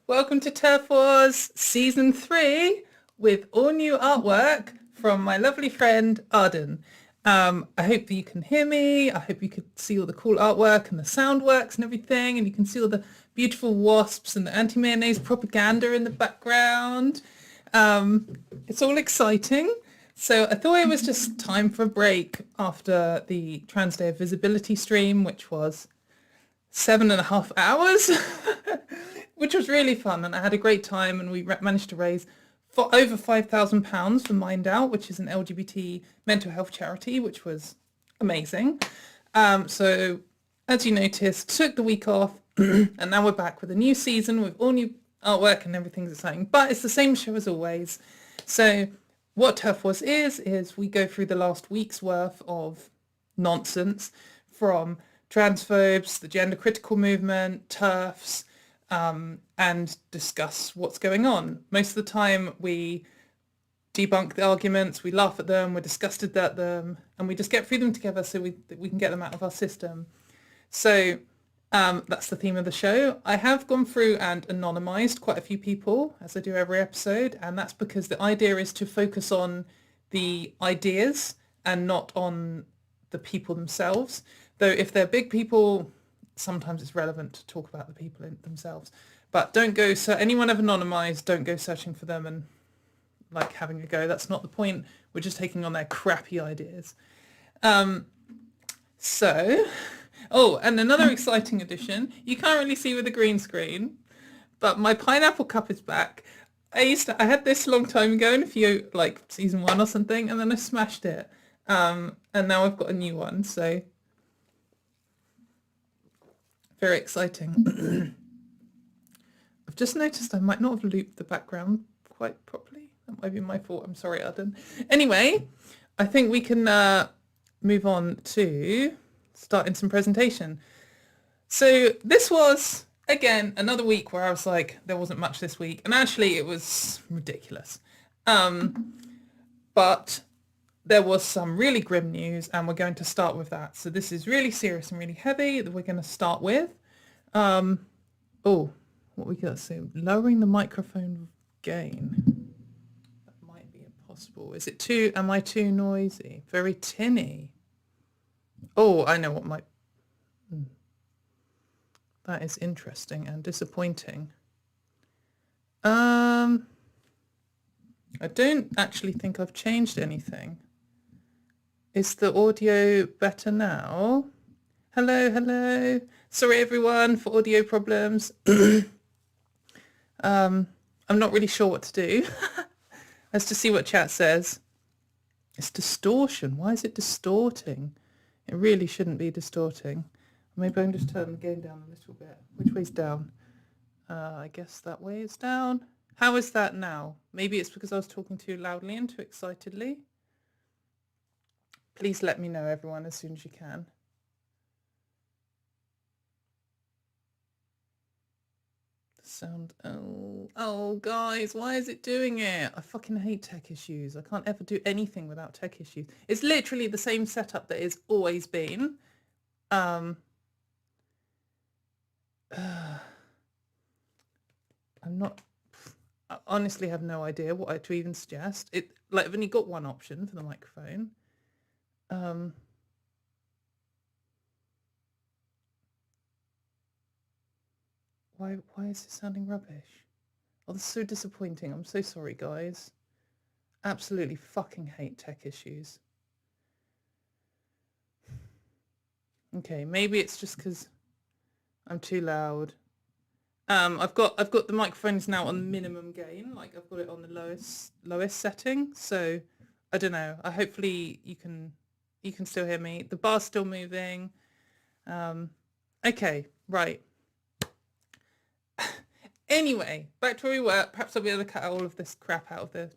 Welcome to Turf Wars Season 3 with all new artwork from my lovely friend Arden. I hope that you can hear me. I hope you could see all the cool artwork and the sound works and everything, and you can see all the beautiful wasps and the anti-mayonnaise propaganda in the background. It's all exciting. So I thought it was just time for a break after the Trans Day of Visibility stream, which was 7.5 hours, which was really fun, and I had a great time, and we managed to raise for over £5,000 for Mind Out, which is an LGBT mental health charity, which was amazing. So as you noticed, took the week off and now we're back with a new season with all new artwork and everything's exciting, but it's the same show as always. So what Turf Wars is we go through the last week's worth of nonsense from transphobes, the gender critical movement, TERFs, and discuss what's going on. Most of the time we debunk the arguments, we laugh at them, we're disgusted at them, and we just get through them together so we can get them out of our system. So that's the theme of the show. I have gone through and anonymized quite a few people, as I do every episode, and that's because the idea is to focus on the ideas and not on the people themselves. Though if they're big people, sometimes it's relevant to talk about the people themselves. But don't go, so anyone I've anonymized, don't go searching for them and like having a go. That's not the point. We're just taking on their crappy ideas. Oh, and another exciting addition. You can't really see with the green screen, but my pineapple cup is back. I had this a long time ago in a few, like season 1 or something, and then I smashed it. And now I've got a new one, so very exciting. I've just noticed I might not have looped the background quite properly. That might be my fault. I'm sorry, Arden. Anyway, I think we can move on to starting some presentation. So this was, again, another week where I was like, there wasn't much this week. And actually, it was ridiculous. But there was some really grim news, and we're going to start with that. So this is really serious and really heavy that we're going to start with. What we got? So lowering the microphone gain. That might be impossible. Is it too? Am I too noisy? Very tinny. Oh, I know what might. That is interesting and disappointing. I don't actually think I've changed anything. Is the audio better now? Hello. Sorry everyone for audio problems. I'm not really sure what to do. Let's just see what chat says. It's distortion. Why is it distorting? It really shouldn't be distorting. Maybe I can just turn the gain down a little bit. Which way's down? I guess that way is down. How is that now? Maybe it's because I was talking too loudly and too excitedly. Please let me know, everyone, as soon as you can. The sound. Oh, guys, why is it doing it? I fucking hate tech issues. I can't ever do anything without tech issues. It's literally the same setup that it's always been. I'm not. I honestly have no idea what to even suggest. I've only got one option for the microphone. Why is it sounding rubbish? Oh, this is so disappointing. I'm so sorry, guys. Absolutely fucking hate tech issues. Okay, maybe it's just because I'm too loud. I've got the microphones now on minimum gain. Like I've got it on the lowest setting. So I don't know. Hopefully you can still hear me. The bar's still moving. Okay, right. Anyway, back to where we were. Perhaps I'll be able to cut all of this crap out of the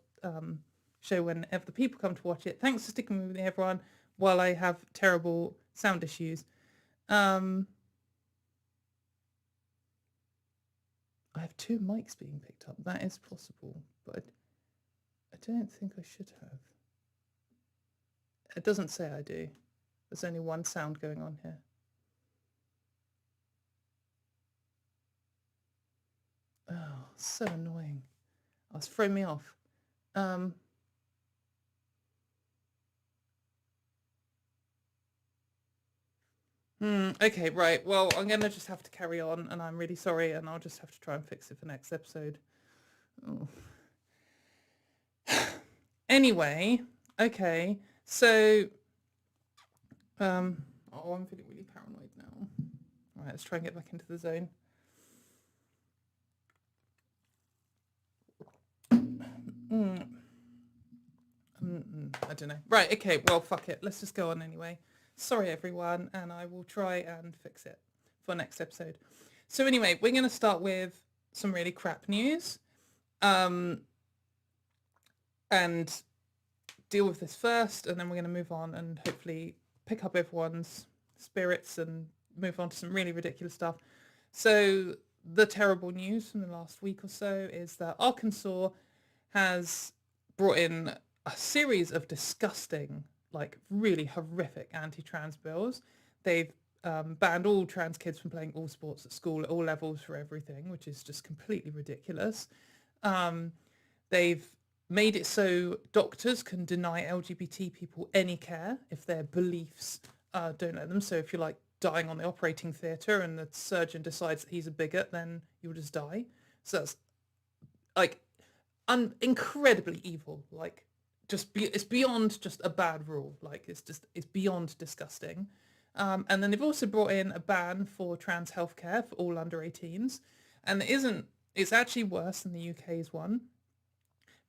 show whenever the people come to watch it. Thanks for sticking with me, everyone, while I have terrible sound issues. I have 2 mics being picked up. That is possible, but I don't think I should have. It doesn't say I do. There's only one sound going on here. Oh, so annoying. Oh, it's thrown me off. Um, okay, right. Well, I'm going to just have to carry on, and I'm really sorry, and I'll just have to try and fix it for next episode. Oh. Anyway, okay. So, I'm feeling really paranoid now. All right, let's try and get back into the zone. I don't know. Right, okay, well, fuck it. Let's just go on anyway. Sorry, everyone, and I will try and fix it for next episode. So anyway, we're going to start with some really crap news and deal with this first, and then we're going to move on and hopefully pick up everyone's spirits and move on to some really ridiculous stuff. So the terrible news from the last week or so is that Arkansas has brought in a series of disgusting, like really horrific anti-trans bills. They've banned all trans kids from playing all sports at school at all levels for everything, which is just completely ridiculous. They've made it so doctors can deny LGBT people any care if their beliefs don't let them. So if you're like dying on the operating theatre and the surgeon decides that he's a bigot, then you'll just die. So that's like incredibly evil. Like it's beyond just a bad rule. Like it's beyond disgusting. And then they've also brought in a ban for trans healthcare for all under 18s, and it's actually worse than the UK's one,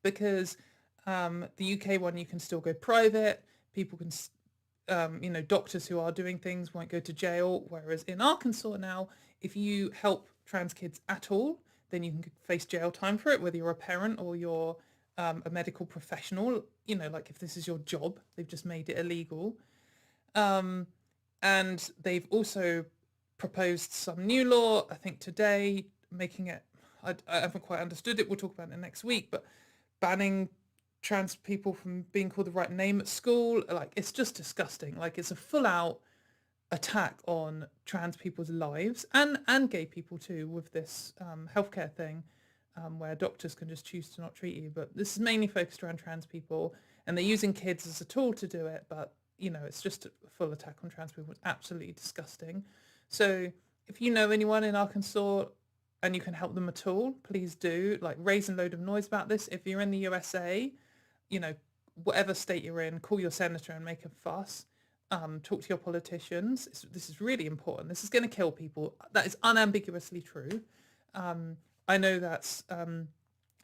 because the UK one you can still go private. People can, doctors who are doing things won't go to jail. Whereas in Arkansas now, if you help trans kids at all, then you can face jail time for it, whether you're a parent or you're a medical professional. Like if this is your job, they've just made it illegal. And they've also proposed some new law, I think today, making it, I haven't quite understood it, we'll talk about it next week, but banning trans people from being called the right name at school. Like, it's just disgusting. Like, it's a full out attack on trans people's lives and gay people too, with this healthcare thing, where doctors can just choose to not treat you. But this is mainly focused around trans people, and they're using kids as a tool to do it. But it's just a full attack on trans people. It's absolutely disgusting. So if you know anyone in Arkansas and you can help them at all, please do. Like, raise a load of noise about this. If you're in the USA, whatever state you're in, call your senator and make a fuss. Talk to your politicians. This is really important. This is going to kill people. That is unambiguously true. I know that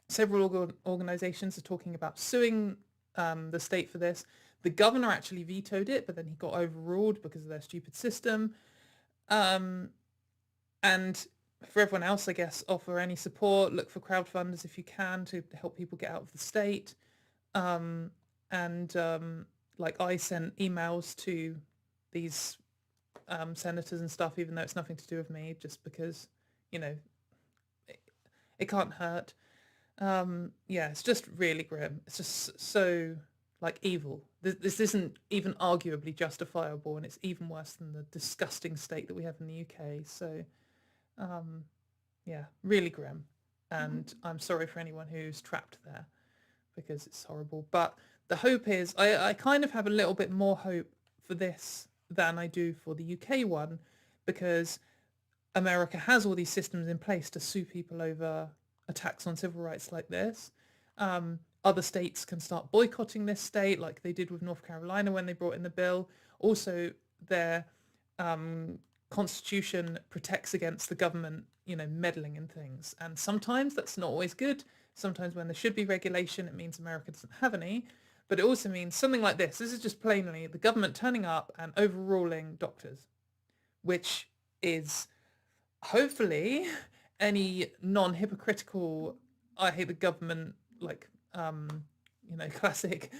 several organizations are talking about suing the state for this. The governor actually vetoed it, but then he got overruled because of their stupid system. And for everyone else, I guess, offer any support. Look for crowdfunders if you can to help people get out of the state. Like, I sent emails to these senators and stuff, even though it's nothing to do with me, just because, it can't hurt. It's just really grim. It's just so, like, evil. This isn't even arguably justifiable, and it's even worse than the disgusting state that we have in the UK. So, really grim. And I'm sorry for anyone who's trapped there, because it's horrible. But the hope is, I kind of have a little bit more hope for this than I do for the UK one, because America has all these systems in place to sue people over attacks on civil rights like this. Other states can start boycotting this state, like they did with North Carolina when they brought in the bill. Also, their constitution protects against the government, meddling in things. And sometimes that's not always good. Sometimes when there should be regulation, it means America doesn't have any. But it also means something like this. This is just plainly the government turning up and overruling doctors, which is hopefully any non-hypocritical, I hate the government, like, classic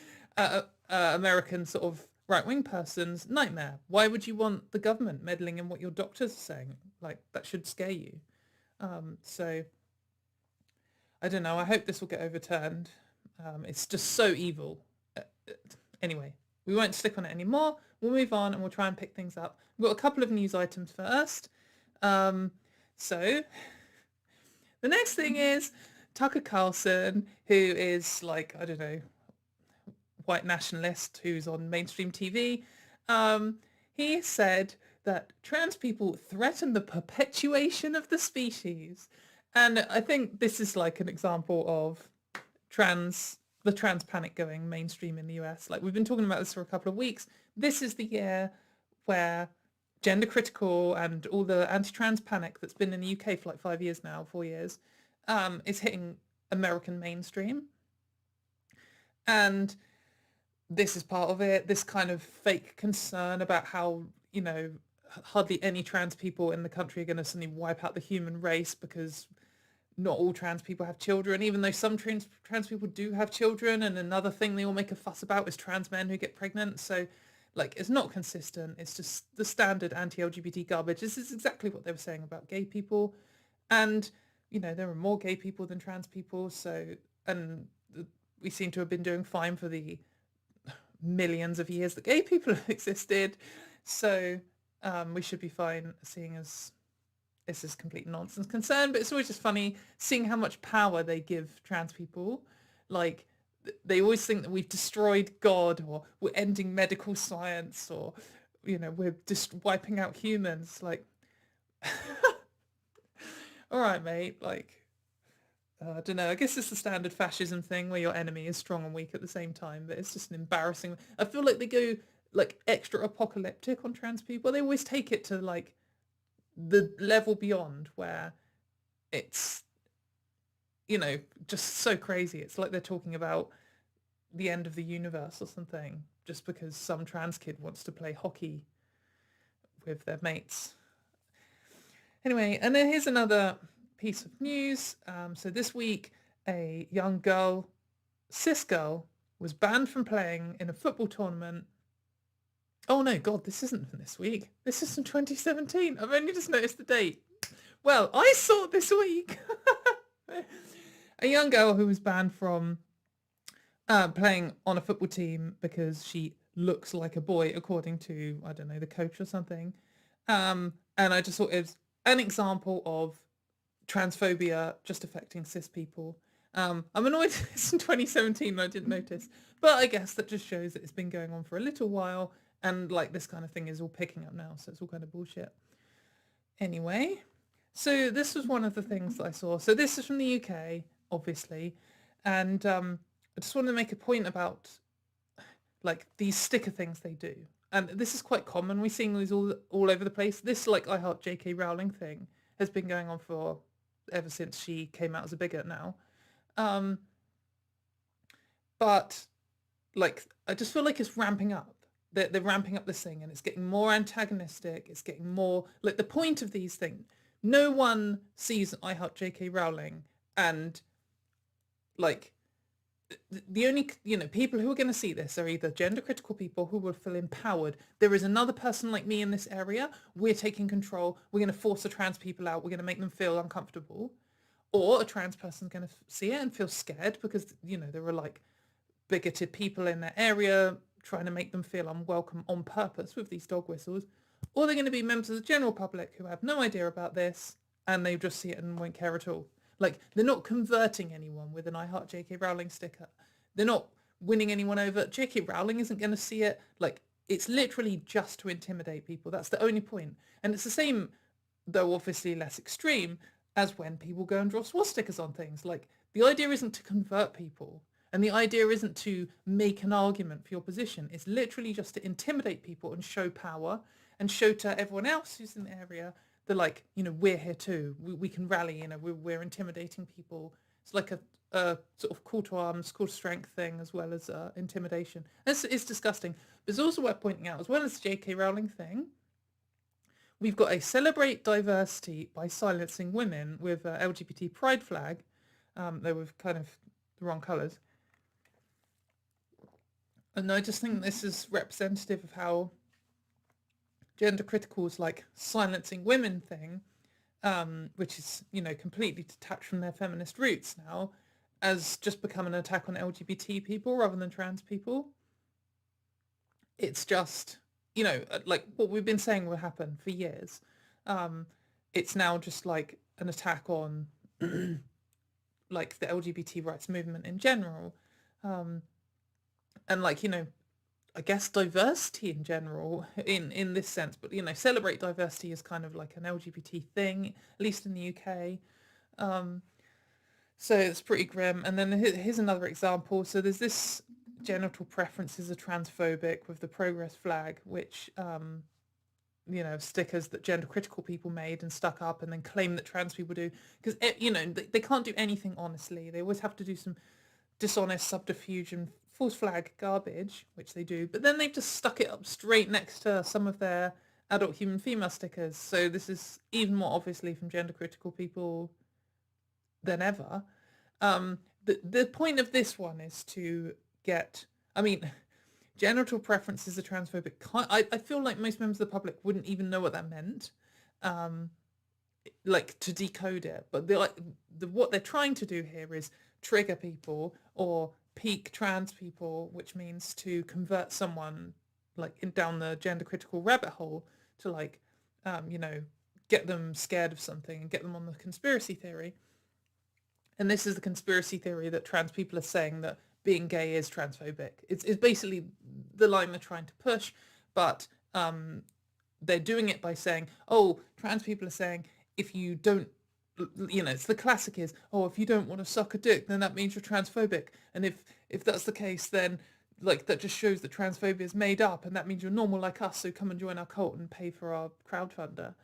American sort of right-wing person's nightmare. Why would you want the government meddling in what your doctors are saying? Like, that should scare you. So I don't know. I hope this will get overturned. It's just so evil. Anyway, we won't stick on it anymore. We'll move on and we'll try and pick things up. We've got a couple of news items first. So The next thing is Tucker Carlson, who is like, I don't know, white nationalist who's on mainstream TV. Um, he said that trans people threaten the perpetuation of the species. And I think this is like an example of the trans panic going mainstream in the US. Like we've been talking about this for a couple of weeks. This is the year where gender critical and all the anti-trans panic that's been in the UK for like 5 years now, 4 years, is hitting American mainstream. And this is part of it. This kind of fake concern about how, hardly any trans people in the country are going to suddenly wipe out the human race because not all trans people have children, even though some trans people do have children. And another thing they all make a fuss about is trans men who get pregnant. So like, it's not consistent. It's just the standard anti-LGBT garbage. This is exactly what they were saying about gay people. And, there are more gay people than trans people. So, and we seem to have been doing fine for the millions of years that gay people have existed. So we should be fine, seeing as this is complete nonsense concern. But it's always just funny seeing how much power they give trans people. Like they always think that we've destroyed God, or we're ending medical science, or we're just wiping out humans. Like all right, mate, like I don't know. I guess it's the standard fascism thing where your enemy is strong and weak at the same time, but it's just an embarrassing. I feel like they go like extra apocalyptic on trans people. They always take it to like the level beyond where it's, just so crazy. It's like they're talking about the end of the universe or something just because some trans kid wants to play hockey with their mates. Anyway, and then here's another piece of news. So this week, a young girl, cis girl, was banned from playing in a football tournament. Oh no, God, this isn't from this week. This is from 2017. I've only just noticed the date. Well, I saw it this week. A young girl who was banned from playing on a football team because she looks like a boy, according to, I don't know, the coach or something. And I just thought it was an example of transphobia just affecting cis people. I'm annoyed it's in 2017 and I didn't notice, but I guess that just shows that it's been going on for a little while, and like this kind of thing is all picking up now, so it's all kind of bullshit. Anyway, so this was one of the things that I saw. So this is from the UK, obviously, and I just want to make a point about like these sticker things they do. And this is quite common. We're seeing these all over the place. This like I Heart J.K. Rowling thing has been going on for ever since she came out as a bigot now. But like I just feel like it's ramping up. They're ramping up this thing, and it's getting more antagonistic. It's getting more like the point of these things. No one sees I Heart J.K. Rowling and like the only people who are going to see this are either gender critical people who will feel empowered. There is another person like me in this area. We're taking control. We're going to force the trans people out. We're going to make them feel uncomfortable. Or a trans person's going to see it and feel scared because there are like bigoted people in their area trying to make them feel unwelcome on purpose with these dog whistles. Or they're going to be members of the general public who have no idea about this and they just see it and won't care at all. Like, they're not converting anyone with an I Heart J.K. Rowling sticker. They're not winning anyone over. J.K. Rowling isn't going to see it. Like, it's literally just to intimidate people. That's the only point. And it's the same, though obviously less extreme, as when people go and draw swastikas on things. Like, the idea isn't to convert people. And the idea isn't to make an argument for your position. It's literally just to intimidate people and show power and show to everyone else who's in the area that like, we're here too. We can rally, we're intimidating people. It's like a sort of call to arms, call to strength thing as well as intimidation. It's disgusting. But it's also worth pointing out, as well as the J.K. Rowling thing, we've got a celebrate diversity by silencing women with LGBT pride flag. They were kind of the wrong colours. And I just think this is representative of how gender critical's like silencing women thing, which is, completely detached from their feminist roots now, has just become an attack on LGBT people rather than trans people. It's just, like what we've been saying will happen for years. It's now just like an attack on like the LGBT rights movement in general, and like, I guess diversity in general in this sense, but celebrate diversity is kind of like an LGBT thing, at least in the UK. So it's pretty grim. And then here's another example. So there's this genital preferences are transphobic with the progress flag, which stickers that gender critical people made and stuck up and then claim that trans people do, because they can't do anything honestly. They always have to do some dishonest subterfuge and false flag garbage, which they do, but then they've just stuck it up straight next to some of their adult human female stickers. So this is even more obviously from gender critical people than ever. The point of this one is to get, I mean, genital preferences are transphobic. I feel like most members of the public wouldn't even know what that meant, like to decode it. But what they're trying to do here is trigger people or peak trans people, which means to convert someone like down the gender critical rabbit hole to like, get them scared of something and get them on the conspiracy theory. And this is the conspiracy theory that trans people are saying that being gay is transphobic. It's basically the line they're trying to push, but they're doing it by saying, oh, trans people are saying if you don't, it's the classic is, oh, if you don't want to suck a dick, then that means you're transphobic. And if that's the case, then like that just shows that transphobia is made up and that means you're normal like us, so come and join our cult and pay for our crowdfunder.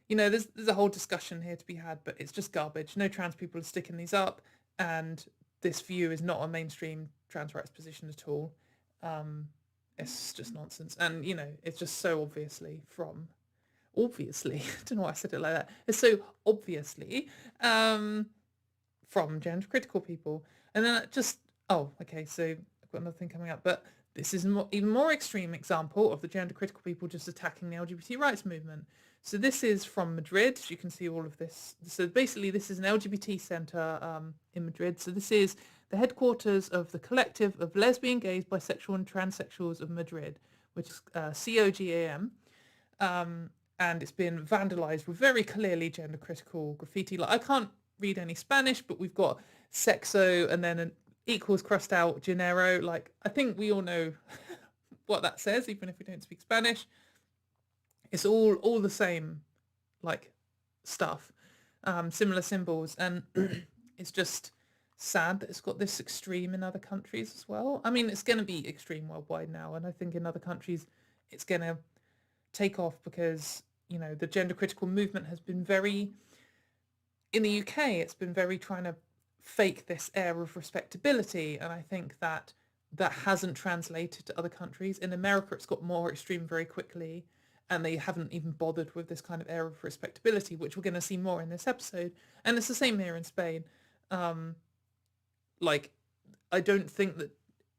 There's a whole discussion here to be had, but it's just garbage. No trans people are sticking these up, and this view is not a mainstream trans rights position at all. It's just nonsense, and it's just so obviously, I don't know why I said it like that. It's so obviously from gender critical people, and then so I've got another thing coming up, but this is even more extreme example of the gender critical people just attacking the LGBT rights movement. So this is from Madrid. You can see all of this. So basically this is an LGBT centre in Madrid. So this is the headquarters of the Collective of Lesbian, Gays, Bisexual and Transsexuals of Madrid, which is COGAM. And it's been vandalised with very clearly gender critical graffiti. Like I can't read any Spanish, but we've got sexo and then an equals crossed out genero. Like I think we all know what that says, even if we don't speak Spanish. It's all the same, like stuff, similar symbols, and it's just sad that it's got this extreme in other countries as well. I mean, it's going to be extreme worldwide now, and I think in other countries it's going to take off because the gender critical movement has been very, in the UK, it's been very trying to fake this air of respectability, and I think that hasn't translated to other countries. In America, it's got more extreme very quickly, and they haven't even bothered with this kind of air of respectability, which we're going to see more in this episode. And it's the same here in Spain. Like, I don't think that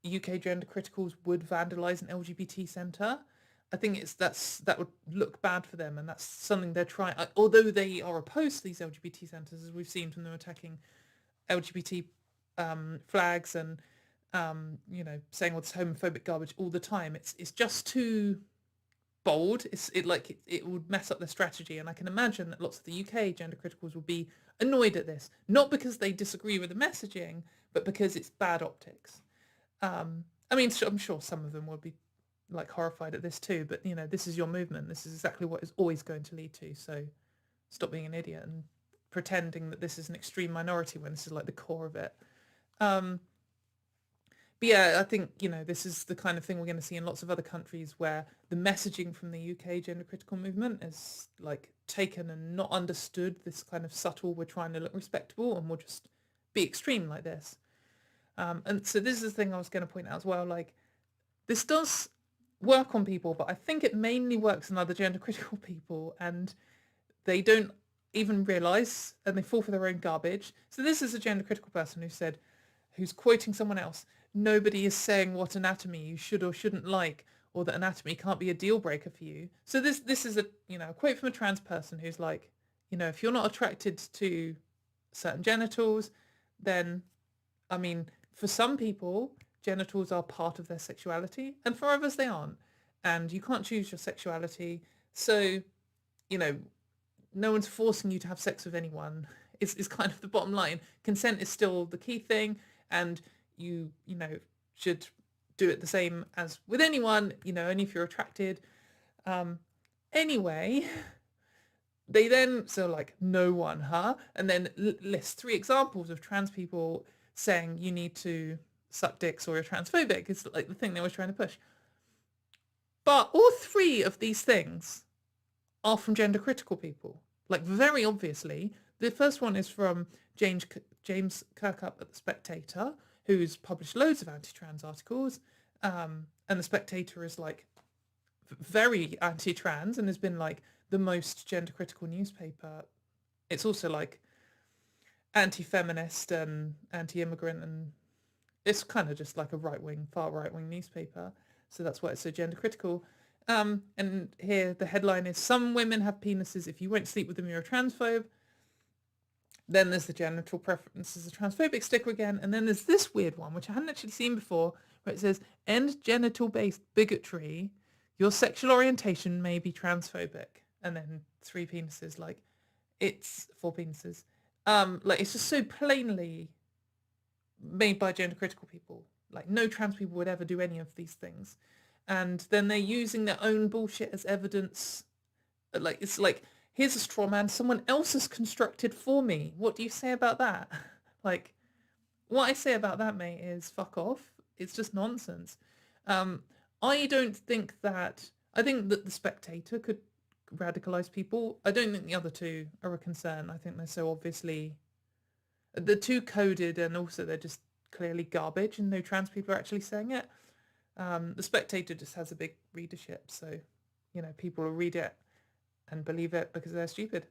UK gender criticals would vandalise an LGBT centre. I think that would look bad for them, and that's something they're trying. Although they are opposed to these LGBT centres, as we've seen from them attacking LGBT flags and saying all this homophobic garbage all the time. It's just too bold. It would mess up their strategy, and I can imagine that lots of the UK gender criticals will be annoyed at this, not because they disagree with the messaging, but because it's bad optics. I'm sure some of them will be like horrified at this too, but this is your movement. This is exactly what it's always going to lead to. So stop being an idiot and pretending that this is an extreme minority when this is like the core of it. But yeah, I think, this is the kind of thing we're going to see in lots of other countries where the messaging from the UK gender critical movement is like taken and not understood, this kind of subtle, we're trying to look respectable and we'll just be extreme like this. And so this is the thing I was going to point out as well, like this does work on people, but I think it mainly works on other gender critical people, and they don't even realise, and they fall for their own garbage. So this is a gender critical person who's quoting someone else, nobody is saying what anatomy you should or shouldn't like, or that anatomy can't be a deal breaker for you. So this is a quote from a trans person who's like, if you're not attracted to certain genitals, then, I mean, for some people, genitals are part of their sexuality, and for others they aren't. And you can't choose your sexuality. So, no one's forcing you to have sex with anyone. is kind of the bottom line. Consent is still the key thing, and you know, should do it the same as with anyone, you know, only if you're attracted. Anyway, they then, so like, no one, huh? And then list 3 examples of trans people saying you need to suck dicks or you're transphobic. It's like the thing they were trying to push. But all 3 of these things are from gender critical people. Like, very obviously. The first one is from James Kirkup at The Spectator, who's published loads of anti-trans articles. And The Spectator is like very anti-trans and has been like the most gender critical newspaper. It's also like anti-feminist and anti-immigrant, and it's kind of just like a right-wing, far right-wing newspaper. So that's why it's so gender critical. And here the headline is, some women have penises. If you won't sleep with them, you're a transphobe. Then there's the genital preferences, a transphobic sticker again. And then there's this weird one, which I hadn't actually seen before, where it says, end genital-based bigotry. Your sexual orientation may be transphobic. And then 3 penises, like, it's 4 penises. Like, it's just so plainly made by gender critical people. Like, no trans people would ever do any of these things. And then they're using their own bullshit as evidence. Like, it's like, here's a straw man someone else has constructed for me. What do you say about that? Like, what I say about that, mate, is fuck off. It's just nonsense. I don't think that... I think that The Spectator could radicalise people. I don't think the other 2 are a concern. I think they're so obviously... They're too coded, and also they're just clearly garbage, and no trans people are actually saying it. The Spectator just has a big readership, so, you know, people will read it and believe it because they're stupid.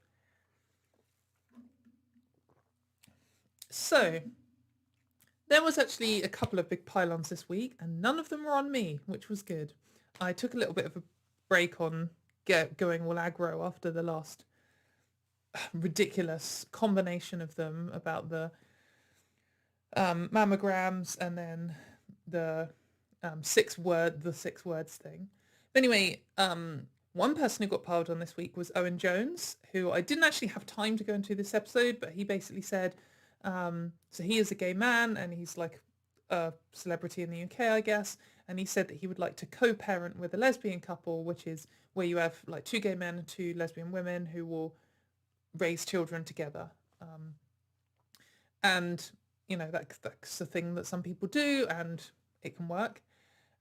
So, there was actually a couple of big pylons this week, and none of them were on me, which was good. I took a little bit of a break on going all aggro after the last ridiculous combination of them about the mammograms and then the 6 words thing. But anyway, one person who got piled on this week was Owen Jones, who I didn't actually have time to go into this episode, but he basically said, so he is a gay man and he's like a celebrity in the UK, I guess, and he said that he would like to co-parent with a lesbian couple, which is where you have like 2 gay men and 2 lesbian women who will raise children together. And, you know, that's a thing that some people do and it can work.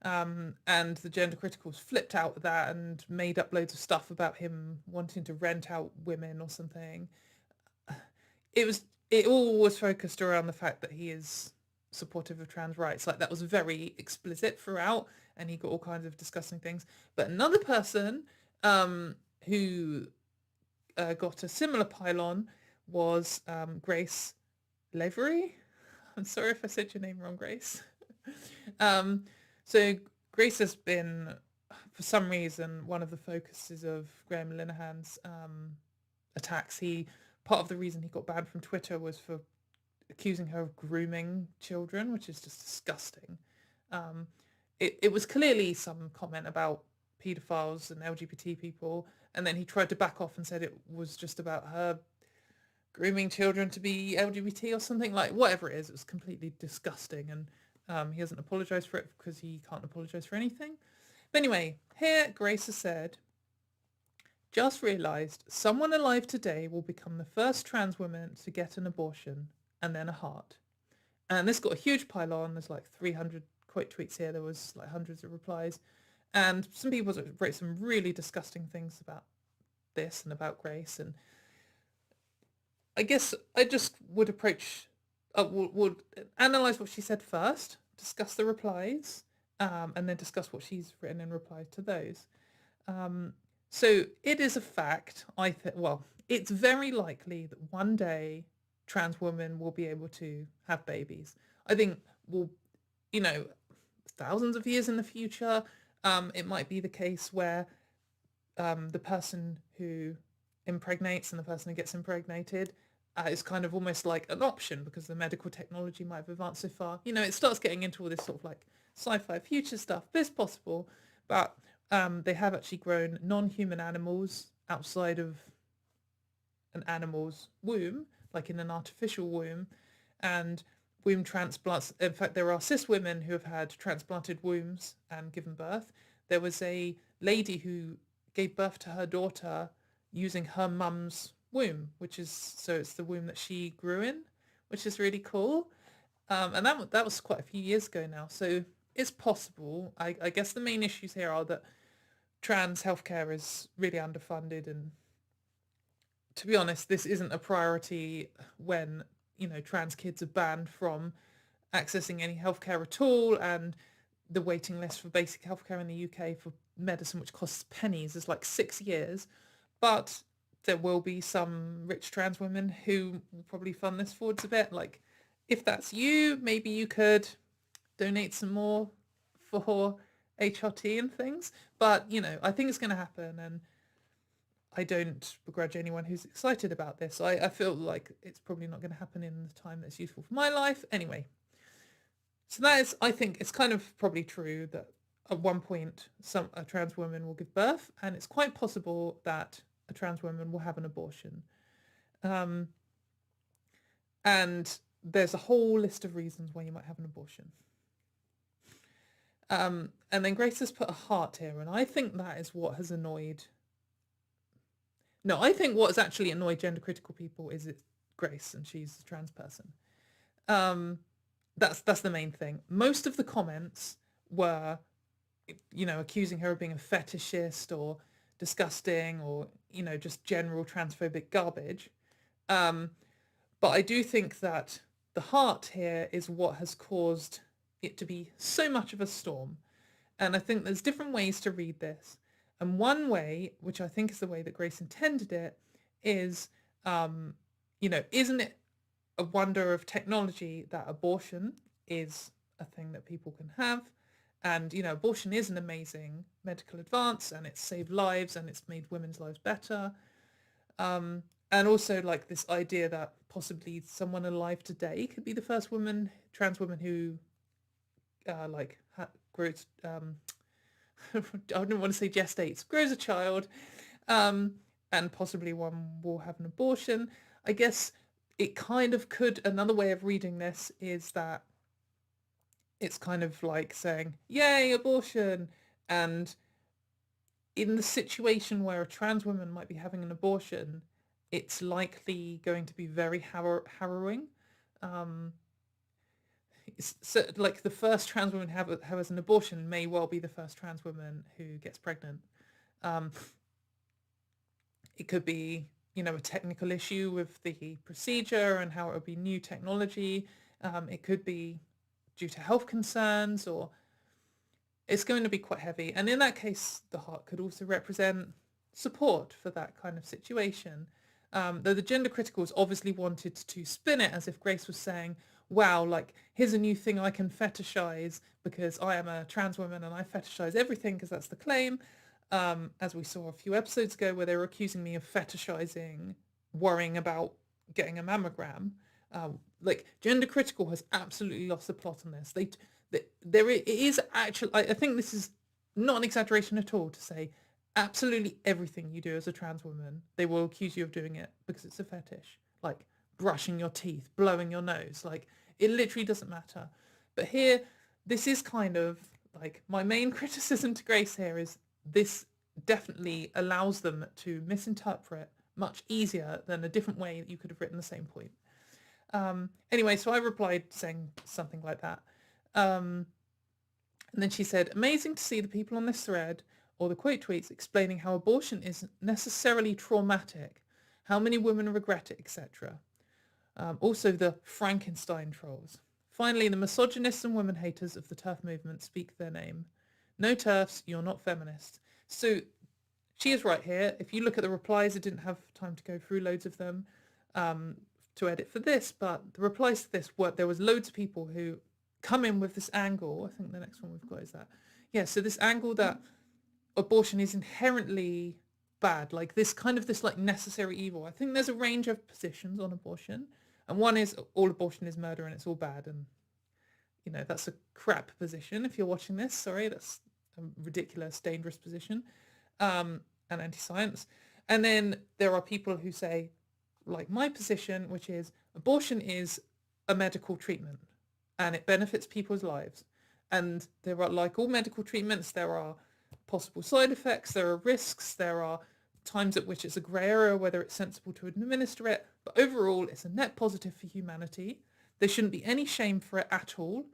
And the gender criticals flipped out with that and made up loads of stuff about him wanting to rent out women or something. It all was focused around the fact that he is supportive of trans rights. Like, that was very explicit throughout, and he got all kinds of disgusting things. But another person who got a similar pylon was Grace Lavery. I'm sorry if I said your name wrong, Grace. So Grace has been, for some reason, one of the focuses of Graham Linehan's attacks. Part of the reason he got banned from Twitter was for accusing her of grooming children, which is just disgusting. It was clearly some comment about paedophiles and LGBT people, and then he tried to back off and said it was just about her grooming children to be LGBT or something. Like, whatever it is, it was completely disgusting, and he hasn't apologised for it because he can't apologise for anything. But anyway, here Grace has said, just realised someone alive today will become the first trans woman to get an abortion and then a heart. And this got a huge pile-on. There's like 300 quote tweets here. There was like hundreds of replies. And some people wrote some really disgusting things about this and about Grace. And I guess I just would approach, would analyse what she said first, discuss the replies, and then discuss what she's written in reply to those. So it is a fact, it's very likely that one day trans women will be able to have babies. I think thousands of years in the future, it might be the case where the person who impregnates and the person who gets impregnated is kind of almost like an option because the medical technology might have advanced so far. You know, it starts getting into all this sort of like sci-fi future stuff. But it's possible. But they have actually grown non-human animals outside of an animal's womb like in an artificial womb, and womb transplants. In fact, there are cis women who have had transplanted wombs and given birth. There was a lady who gave birth to her daughter using her mum's womb, which is, so it's the womb that she grew in, which is really cool. And that was quite a few years ago now. So it's possible. I guess the main issues here are that trans healthcare is really underfunded, and to be honest, this isn't a priority when, trans kids are banned from accessing any healthcare at all, and the waiting list for basic healthcare in the UK for medicine, which costs pennies, is like 6 years. But there will be some rich trans women who will probably fund this forwards a bit. Like, if that's you, maybe you could donate some more for HRT and things. But, I think it's going to happen, and I don't begrudge anyone who's excited about this. I feel like it's probably not going to happen in the time that's useful for my life. Anyway, so that is, I think it's kind of probably true that at one point a trans woman will give birth, and it's quite possible that a trans woman will have an abortion. And there's a whole list of reasons why you might have an abortion. And then Grace has put a heart here, and I think that is what has annoyed... No, I think what has actually annoyed gender critical people is it's Grace, and she's a trans person. That's the main thing. Most of the comments were, accusing her of being a fetishist or disgusting, or, just general transphobic garbage. But I do think that the heart here is what has caused it to be so much of a storm. And I think there's different ways to read this. And one way, which I think is the way that Grace intended it, is, isn't it a wonder of technology that abortion is a thing that people can have? And, abortion is an amazing medical advance, and it's saved lives, and it's made women's lives better. And also, like, this idea that possibly someone alive today could be the first trans woman who, grows... I don't want to say gestates, grows a child, and possibly one will have an abortion. I guess it kind of could, another way of reading this is that it's kind of like saying, yay, abortion. And in the situation where a trans woman might be having an abortion, it's likely going to be very harrowing. So, like, the first trans woman who has an abortion may well be the first trans woman who gets pregnant. It could be, a technical issue with the procedure and how it would be new technology. It could be due to health concerns, or it's going to be quite heavy. And in that case, the heart could also represent support for that kind of situation. Though the gender criticals obviously wanted to spin it as if Grace was saying, wow, like, here's a new thing I can fetishize because I am a trans woman and I fetishize everything because that's the claim. As we saw a few episodes ago, where they were accusing me of fetishizing worrying about getting a mammogram. Like, gender critical has absolutely lost the plot on this. It is actually, I think this is not an exaggeration at all to say absolutely everything you do as a trans woman, they will accuse you of doing it because it's a fetish. Like brushing your teeth, blowing your nose, like it literally doesn't matter. But here, this is kind of like my main criticism to Grace here is this definitely allows them to misinterpret much easier than a different way that you could have written the same point. Anyway, so I replied saying something like that. And then she said, amazing to see the people on this thread or the quote tweets explaining how abortion isn't necessarily traumatic, how many women regret it, etc. Also the Frankenstein trolls. Finally, the misogynists and women haters of the TERF movement speak their name. No TERFs, you're not feminist. So she is right here. If you look at the replies, I didn't have time to go through loads of them to edit for this, but the replies to this were, there was loads of people who come in with this angle. I think the next one we've got is that. Yeah, so this angle that abortion is inherently bad, like this kind of this like necessary evil. I think there's a range of positions on abortion, and one is all abortion is murder and it's all bad, and that's a crap position. If you're watching this, sorry, that's a ridiculous, dangerous position, and anti-science. And then there are people who say like my position, which is abortion is a medical treatment and it benefits people's lives. And there are, like all medical treatments, there are possible side effects, there are risks, there are times at which it's a grey area whether it's sensible to administer it. But overall, it's a net positive for humanity. There shouldn't be any shame for it at all.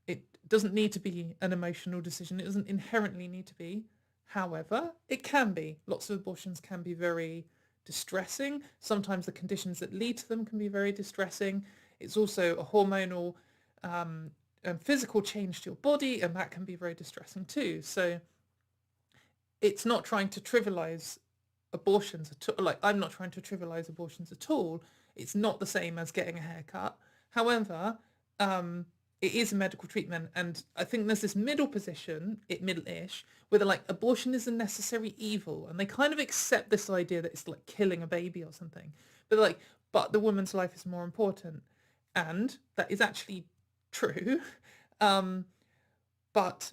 It doesn't need to be an emotional decision. It doesn't inherently need to be. However, it can be. Lots of abortions can be very distressing. Sometimes the conditions that lead to them can be very distressing. It's also a hormonal and physical change to your body, and that can be very distressing too. So it's not trying to trivialize abortions at all. Like, I'm not trying to trivialize abortions at all. It's not the same as getting a haircut. However, it is a medical treatment, and I think there's this middle position, middle-ish, where they're like, abortion is a necessary evil, and they kind of accept this idea that it's like killing a baby or something. But they're like, but the woman's life is more important, and that is actually true. But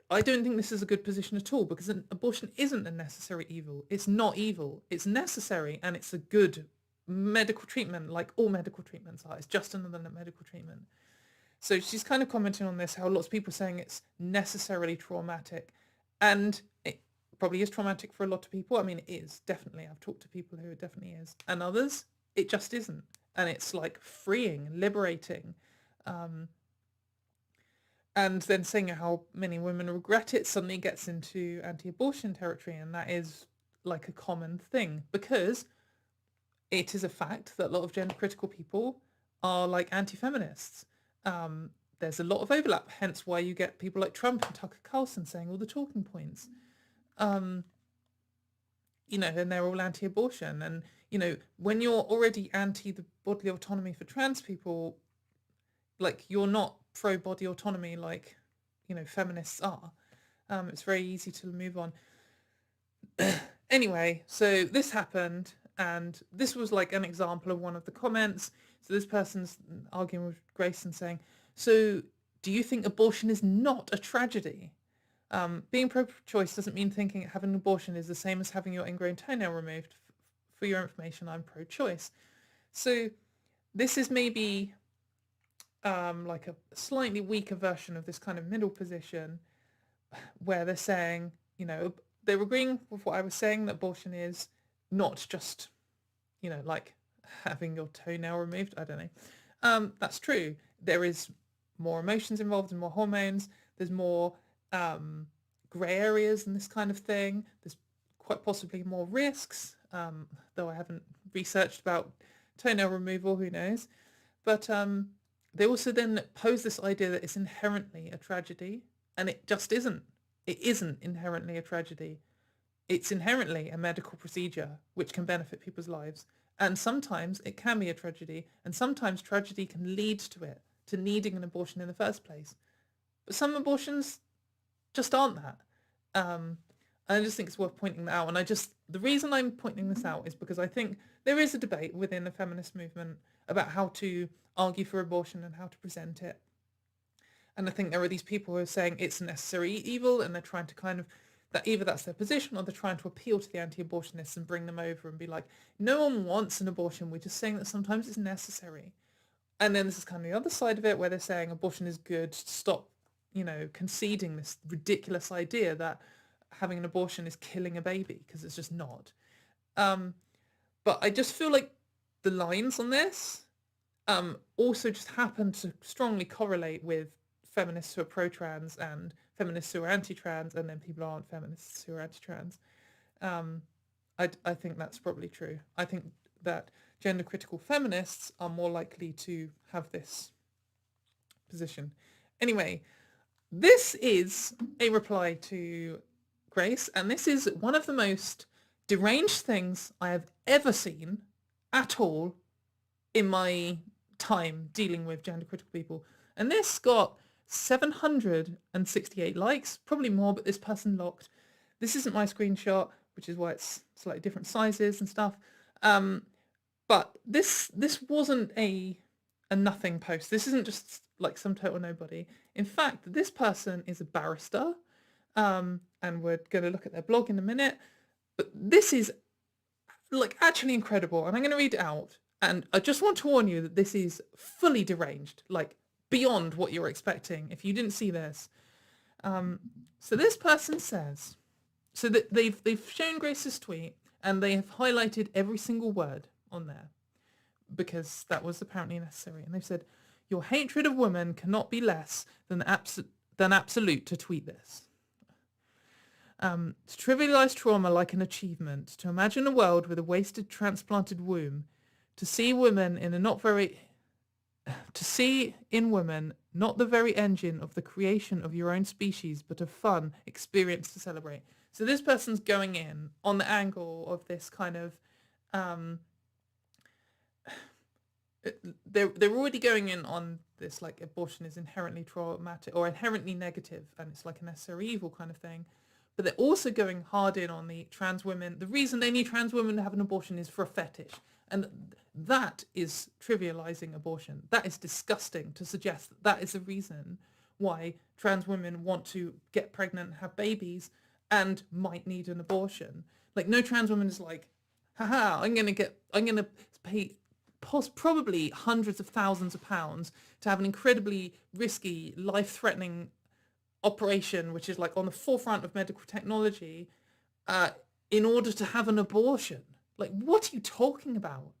I don't think this is a good position at all, because an abortion isn't a necessary evil. It's not evil. It's necessary, and it's a good medical treatment, like all medical treatments are. It's just another medical treatment. So she's kind of commenting on this, how lots of people are saying it's necessarily traumatic. And it probably is traumatic for a lot of people. I mean, it is, definitely. I've talked to people who it definitely is. And others, it just isn't. And it's like freeing, liberating. And then saying how many women regret it suddenly gets into anti-abortion territory. And that is like a common thing, because it is a fact that a lot of gender critical people are like anti-feminists. There's a lot of overlap, hence why you get people like Trump and Tucker Carlson saying all the talking points. And they're all anti-abortion. And, when you're already anti the bodily autonomy for trans people, like, you're not pro-body autonomy like, feminists are. It's very easy to move on. Anyway, so this happened, and this was like an example of one of the comments. So this person's arguing with Grace and saying, so do you think abortion is not a tragedy? Being pro-choice doesn't mean thinking having an abortion is the same as having your ingrown toenail removed. For your information, I'm pro-choice. So this is maybe like a slightly weaker version of this kind of middle position, where they're saying, they're agreeing with what I was saying, that abortion is not just, like having your toenail removed. I don't know. That's true. There is more emotions involved and more hormones. There's more grey areas and this kind of thing. There's quite possibly more risks, though I haven't researched about toenail removal, who knows. But they also then pose this idea that it's inherently a tragedy, and it just isn't. It isn't inherently a tragedy. It's inherently a medical procedure which can benefit people's lives. And sometimes it can be a tragedy, and sometimes tragedy can lead to it, to needing an abortion in the first place. But some abortions just aren't that. I just think it's worth pointing that out. And the reason I'm pointing this out is because I think there is a debate within the feminist movement about how to argue for abortion and how to present it. And I think there are these people who are saying it's a necessary evil, and they're trying to kind of, that either that's their position, or they're trying to appeal to the anti-abortionists and bring them over and be like, no one wants an abortion, we're just saying that sometimes it's necessary. And then this is kind of the other side of it, where they're saying abortion is good, stop, conceding this ridiculous idea that having an abortion is killing a baby, because it's just not. But I just feel like the lines on this also just happen to strongly correlate with feminists who are pro-trans and feminists who are anti-trans, and then people who aren't feminists who are anti-trans. I think that's probably true. I think that gender critical feminists are more likely to have this position. Anyway, this is a reply to Grace, and this is one of the most deranged things I have ever seen at all in my time dealing with gender critical people. And this got 768 likes, probably more, but this person locked. This isn't my screenshot, which is why it's slightly different sizes and stuff. But this wasn't a nothing post. This isn't just like some total nobody. In fact, this person is a barrister, and we're going to look at their blog in a minute. But this is like actually incredible. And I'm going to read it out. And I just want to warn you that this is fully deranged, like beyond what you're expecting if you didn't see this. So this person says, so that they've shown Grace's tweet and they have highlighted every single word on there because that was apparently necessary. And they've said, your hatred of women cannot be less than absolute to tweet this. To trivialize trauma like an achievement, to imagine a world with a wasted transplanted womb, to see women in a to see in women not the very engine of the creation of your own species, but a fun experience to celebrate. So this person's going in on the angle of this kind of, they're already going in on this, like abortion is inherently traumatic or inherently negative and it's like a necessary evil kind of thing. But they're also going hard in on the trans women. The reason they need trans women to have an abortion is for a fetish. And that is trivializing abortion. That is disgusting to suggest that that is the reason why trans women want to get pregnant and have babies and might need an abortion. Like no trans woman is like, haha, I'm going to pay probably hundreds of thousands of pounds to have an incredibly risky, life-threatening operation, which is like on the forefront of medical technology, in order to have an abortion. Like, what are you talking about?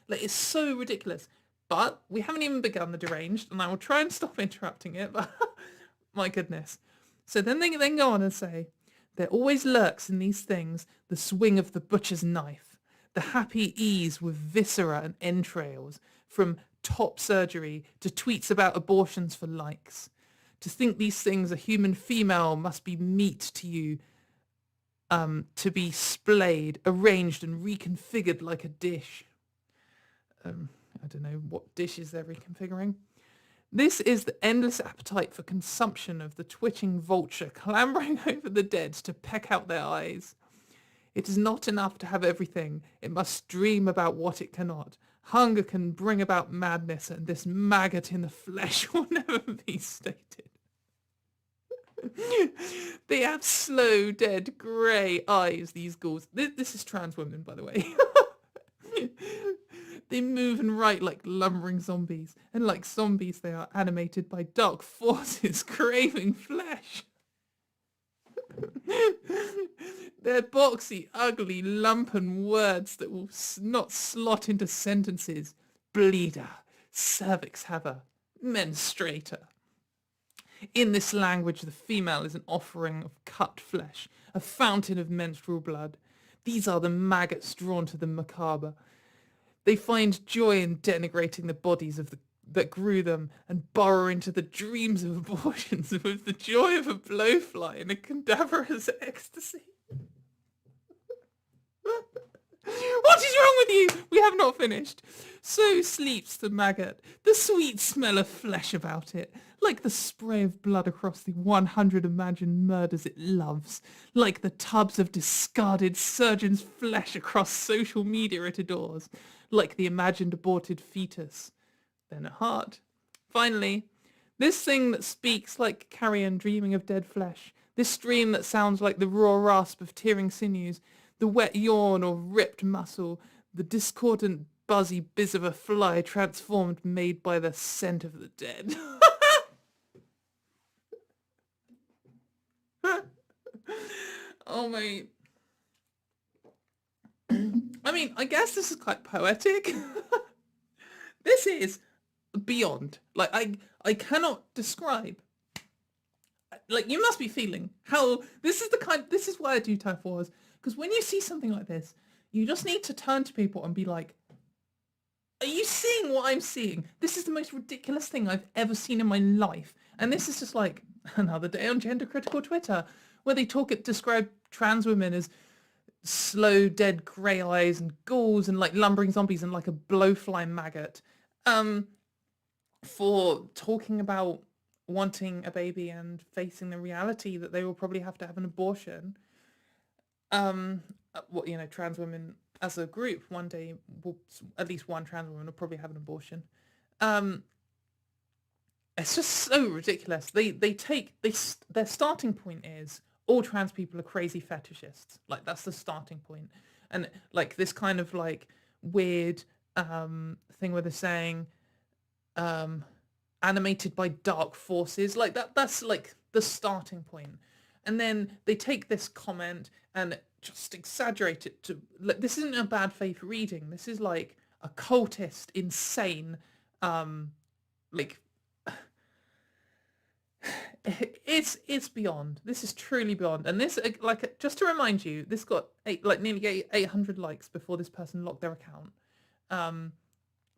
It's so ridiculous. But we haven't even begun the deranged, and I will try and stop interrupting it, but my goodness. So then they then go on and say, there always lurks in these things the swing of the butcher's knife, the happy ease with viscera and entrails, from top surgery to tweets about abortions for likes. To think these things a human female must be meat to you, to be splayed, arranged and reconfigured like a dish. I don't know what dishes they're reconfiguring. This is the endless appetite for consumption of the twitching vulture clambering over the dead to peck out their eyes. It is not enough to have everything. It must dream about what it cannot. Hunger can bring about madness, and this maggot in the flesh will never be stated. They have slow, dead, grey eyes, these ghouls. This is trans women, by the way. They move and write like lumbering zombies, and like zombies they are animated by dark forces craving flesh. They're boxy, ugly, lumpen words that will not slot into sentences. Bleeder, cervix haver, menstruator. In this language, the female is an offering of cut flesh, a fountain of menstrual blood. These are the maggots drawn to the macabre. They find joy in denigrating the bodies of that grew them and burrow into the dreams of abortions with the joy of a blowfly in a cadaverous ecstasy. What is wrong with you? We have not finished. So sleeps the maggot, the sweet smell of flesh about it, like the spray of blood across the 100 imagined murders it loves, like the tubs of discarded surgeon's flesh across social media it adores, like the imagined aborted fetus. Then a heart. Finally, this thing that speaks like carrion dreaming of dead flesh, this stream that sounds like the raw rasp of tearing sinews, the wet yawn or ripped muscle, the discordant buzzy bizz of a fly transformed made by the scent of the dead. Oh my... I mean, I guess this is quite poetic. This is beyond. Like, I cannot describe. Like, you must be feeling how... This is why I do Turf Wars. Because when you see something like this, you just need to turn to people and be like, are you seeing what I'm seeing? This is the most ridiculous thing I've ever seen in my life. And this is just like another day on gender critical Twitter, where they describe trans women as slow, dead grey eyes and ghouls and like lumbering zombies and like a blowfly maggot, for talking about wanting a baby and facing the reality that they will probably have to have an abortion. Trans women as a group one day at least one trans woman will probably have an abortion. It's just so ridiculous. Their starting point is all trans people are crazy fetishists. Like, that's the starting point. And like this kind of like weird thing where they're saying animated by dark forces, like that's like the starting point. And then they take this comment and just exaggerate it to like, this isn't a bad faith reading, this is like a cultist insane like it's beyond. This is truly beyond. And this, like, just to remind you, this got nearly 800 likes before this person locked their account,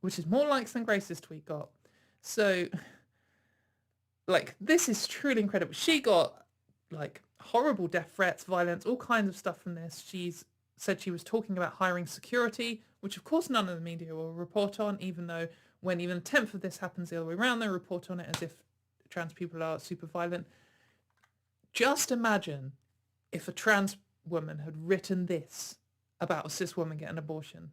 which is more likes than Grace's tweet got. So, like, this is truly incredible. She got like horrible death threats, violence, all kinds of stuff from this. She's said she was talking about hiring security, which of course none of the media will report on, even though when even a tenth of this happens the other way around, they report on it as if trans people are super violent. Just imagine if a trans woman had written this about a cis woman getting an abortion.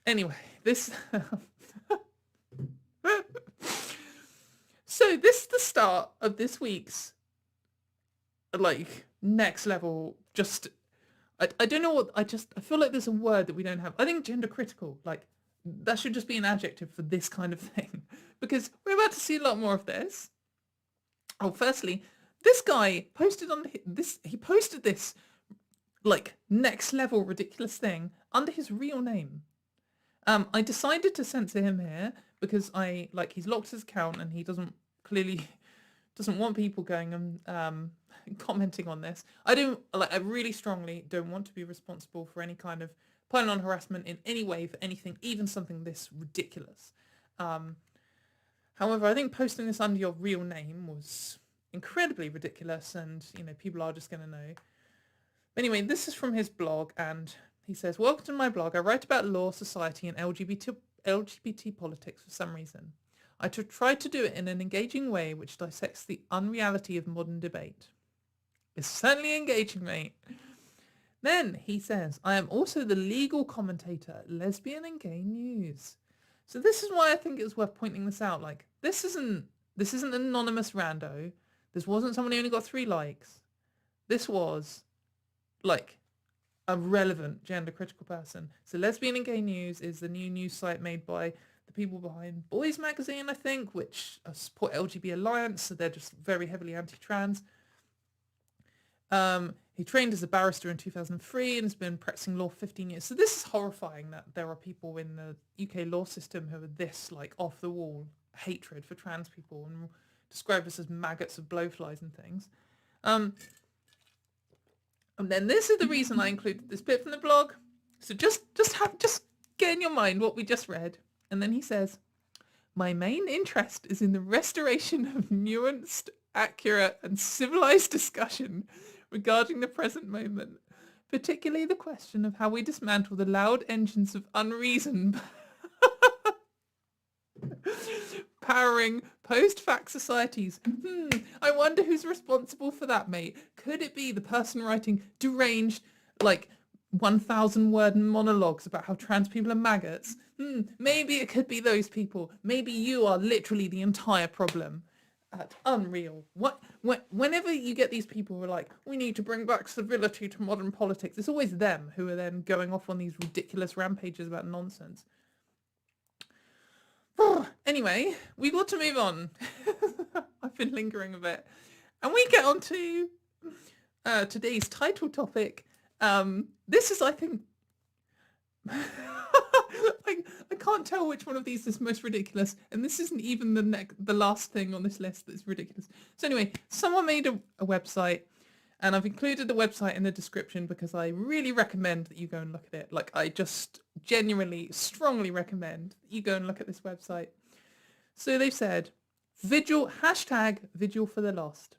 Anyway, this... So this is the start of this week's, like, next level, just... I don't know what... I feel like there's a word that we don't have. I think gender critical, like, that should just be an adjective for this kind of thing. Because we're about to see a lot more of this. Oh, firstly, this guy posted on this... He posted this, like, next level ridiculous thing under his real name. I decided to censor him here because he's locked his account and he clearly doesn't want people going and commenting on this. I really strongly don't want to be responsible for any kind of pile-on harassment in any way for anything, even something this ridiculous. However, I think posting this under your real name was incredibly ridiculous, and people are just going to know. Anyway, this is from his blog, and he says, "Welcome to my blog. I write about law, society, and LGBT politics for some reason. I try to do it in an engaging way which dissects the unreality of modern debate." It's certainly engaging, mate. Then he says, "I am also the legal commentator at Lesbian and Gay News." So this is why I think it's worth pointing this out. Like, this isn't anonymous rando. This wasn't someone who only got 3 likes. This was, like, a relevant gender critical person. So Lesbian and Gay News is the new news site made by the people behind Boys Magazine, I think, which support LGBT Alliance, so they're just very heavily anti-trans. He trained as a barrister in 2003 and has been practicing law for 15 years. So this is horrifying that there are people in the UK law system who are this, like, off-the-wall hatred for trans people and describe us as maggots of blowflies and things. And then this is the reason I included this bit from the blog. So just get in your mind what we just read. And then he says, "My main interest is in the restoration of nuanced, accurate, and civilized discussion regarding the present moment, particularly the question of how we dismantle the loud engines of unreason powering post-fact societies." I wonder who's responsible for that, mate. Could it be the person writing deranged, like, 1,000-word monologues about how trans people are maggots? Maybe it could be those people. Maybe you are literally the entire problem. Unreal. Whenever you get these people who are like, "We need to bring back civility to modern politics," it's always them who are then going off on these ridiculous rampages about nonsense. Anyway, we got to move on. I've been lingering a bit. And we get on to today's title topic. This is, I think... I can't tell which one of these is most ridiculous, and this isn't even the last thing on this list that's ridiculous. So anyway, someone made a website, and I've included the website in the description because I really recommend that you go and look at it. Like, I just genuinely, strongly recommend that you go and look at this website. So they've said, hashtag vigil for the lost.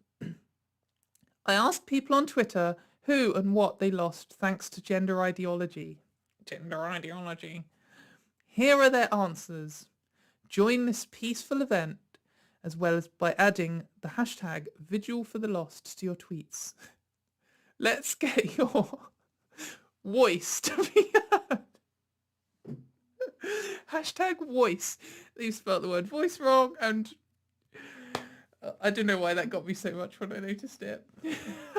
"I asked people on Twitter who and what they lost thanks to gender ideology. Gender ideology. Here are their answers. Join this peaceful event as well as by adding the hashtag vigil for the lost to your tweets. Let's get your voice to be heard." Hashtag voice. They've spelled the word voice wrong, and I don't know why that got me so much when I noticed it.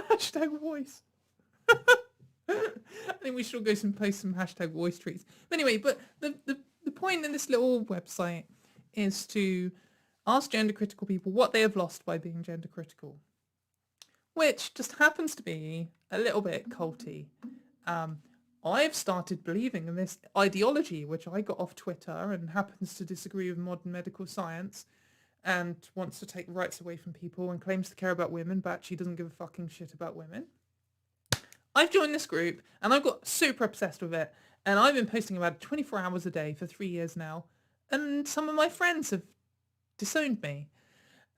Hashtag voice. I think we should all go post some hashtag voice treats. But anyway, but the point in this little website is to ask gender critical people what they have lost by being gender critical, which just happens to be a little bit culty. I've started believing in this ideology, which I got off Twitter and happens to disagree with modern medical science and wants to take rights away from people and claims to care about women, but actually doesn't give a fucking shit about women. I've joined this group and I've got super obsessed with it. And I've been posting about 24 hours a day for 3 years now. And some of my friends have disowned me.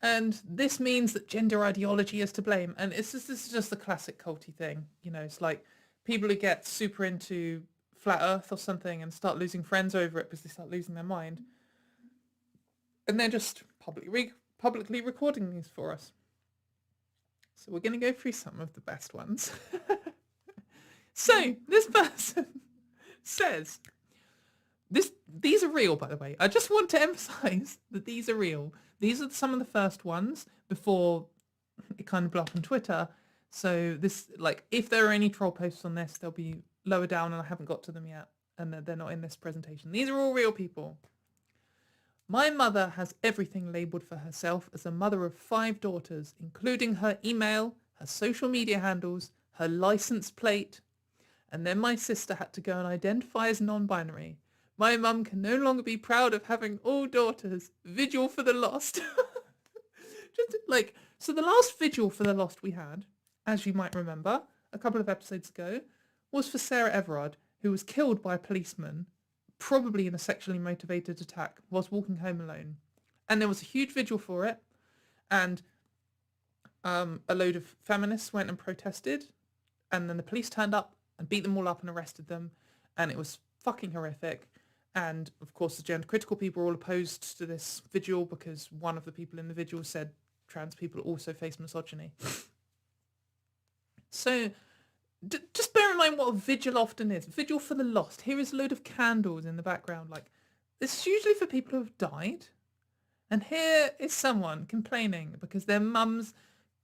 And this means that gender ideology is to blame. And this is just the classic culty thing. You know, it's like people who get super into flat earth or something and start losing friends over it because they start losing their mind. And they're just publicly recording these for us. So we're going to go through some of the best ones. So this person says, these are real, by the way. I just want to emphasize that these are real. These are some of the first ones before it kind of blew up on Twitter. So this, like, if there are any troll posts on this, they'll be lower down and I haven't got to them yet. And they're not in this presentation. These are all real people. My mother has everything labelled for herself as a mother of 5 daughters, including her email, her social media handles, her license plate. And then my sister had to go and identify as non-binary. My mum can no longer be proud of having all daughters. Vigil for the lost. Just like, so the last vigil for the lost we had, as you might remember, a couple of episodes ago, was for Sarah Everard, who was killed by a policeman, probably in a sexually motivated attack, whilst walking home alone. And there was a huge vigil for it. And a load of feminists went and protested. And then the police turned up and beat them all up and arrested them. And it was fucking horrific. And of course, the gender critical people were all opposed to this vigil because one of the people in the vigil said trans people also face misogyny. So just bear in mind what a vigil often is. Vigil for the lost. Here is a load of candles in the background. Like, this is usually for people who have died. And here is someone complaining because their mum's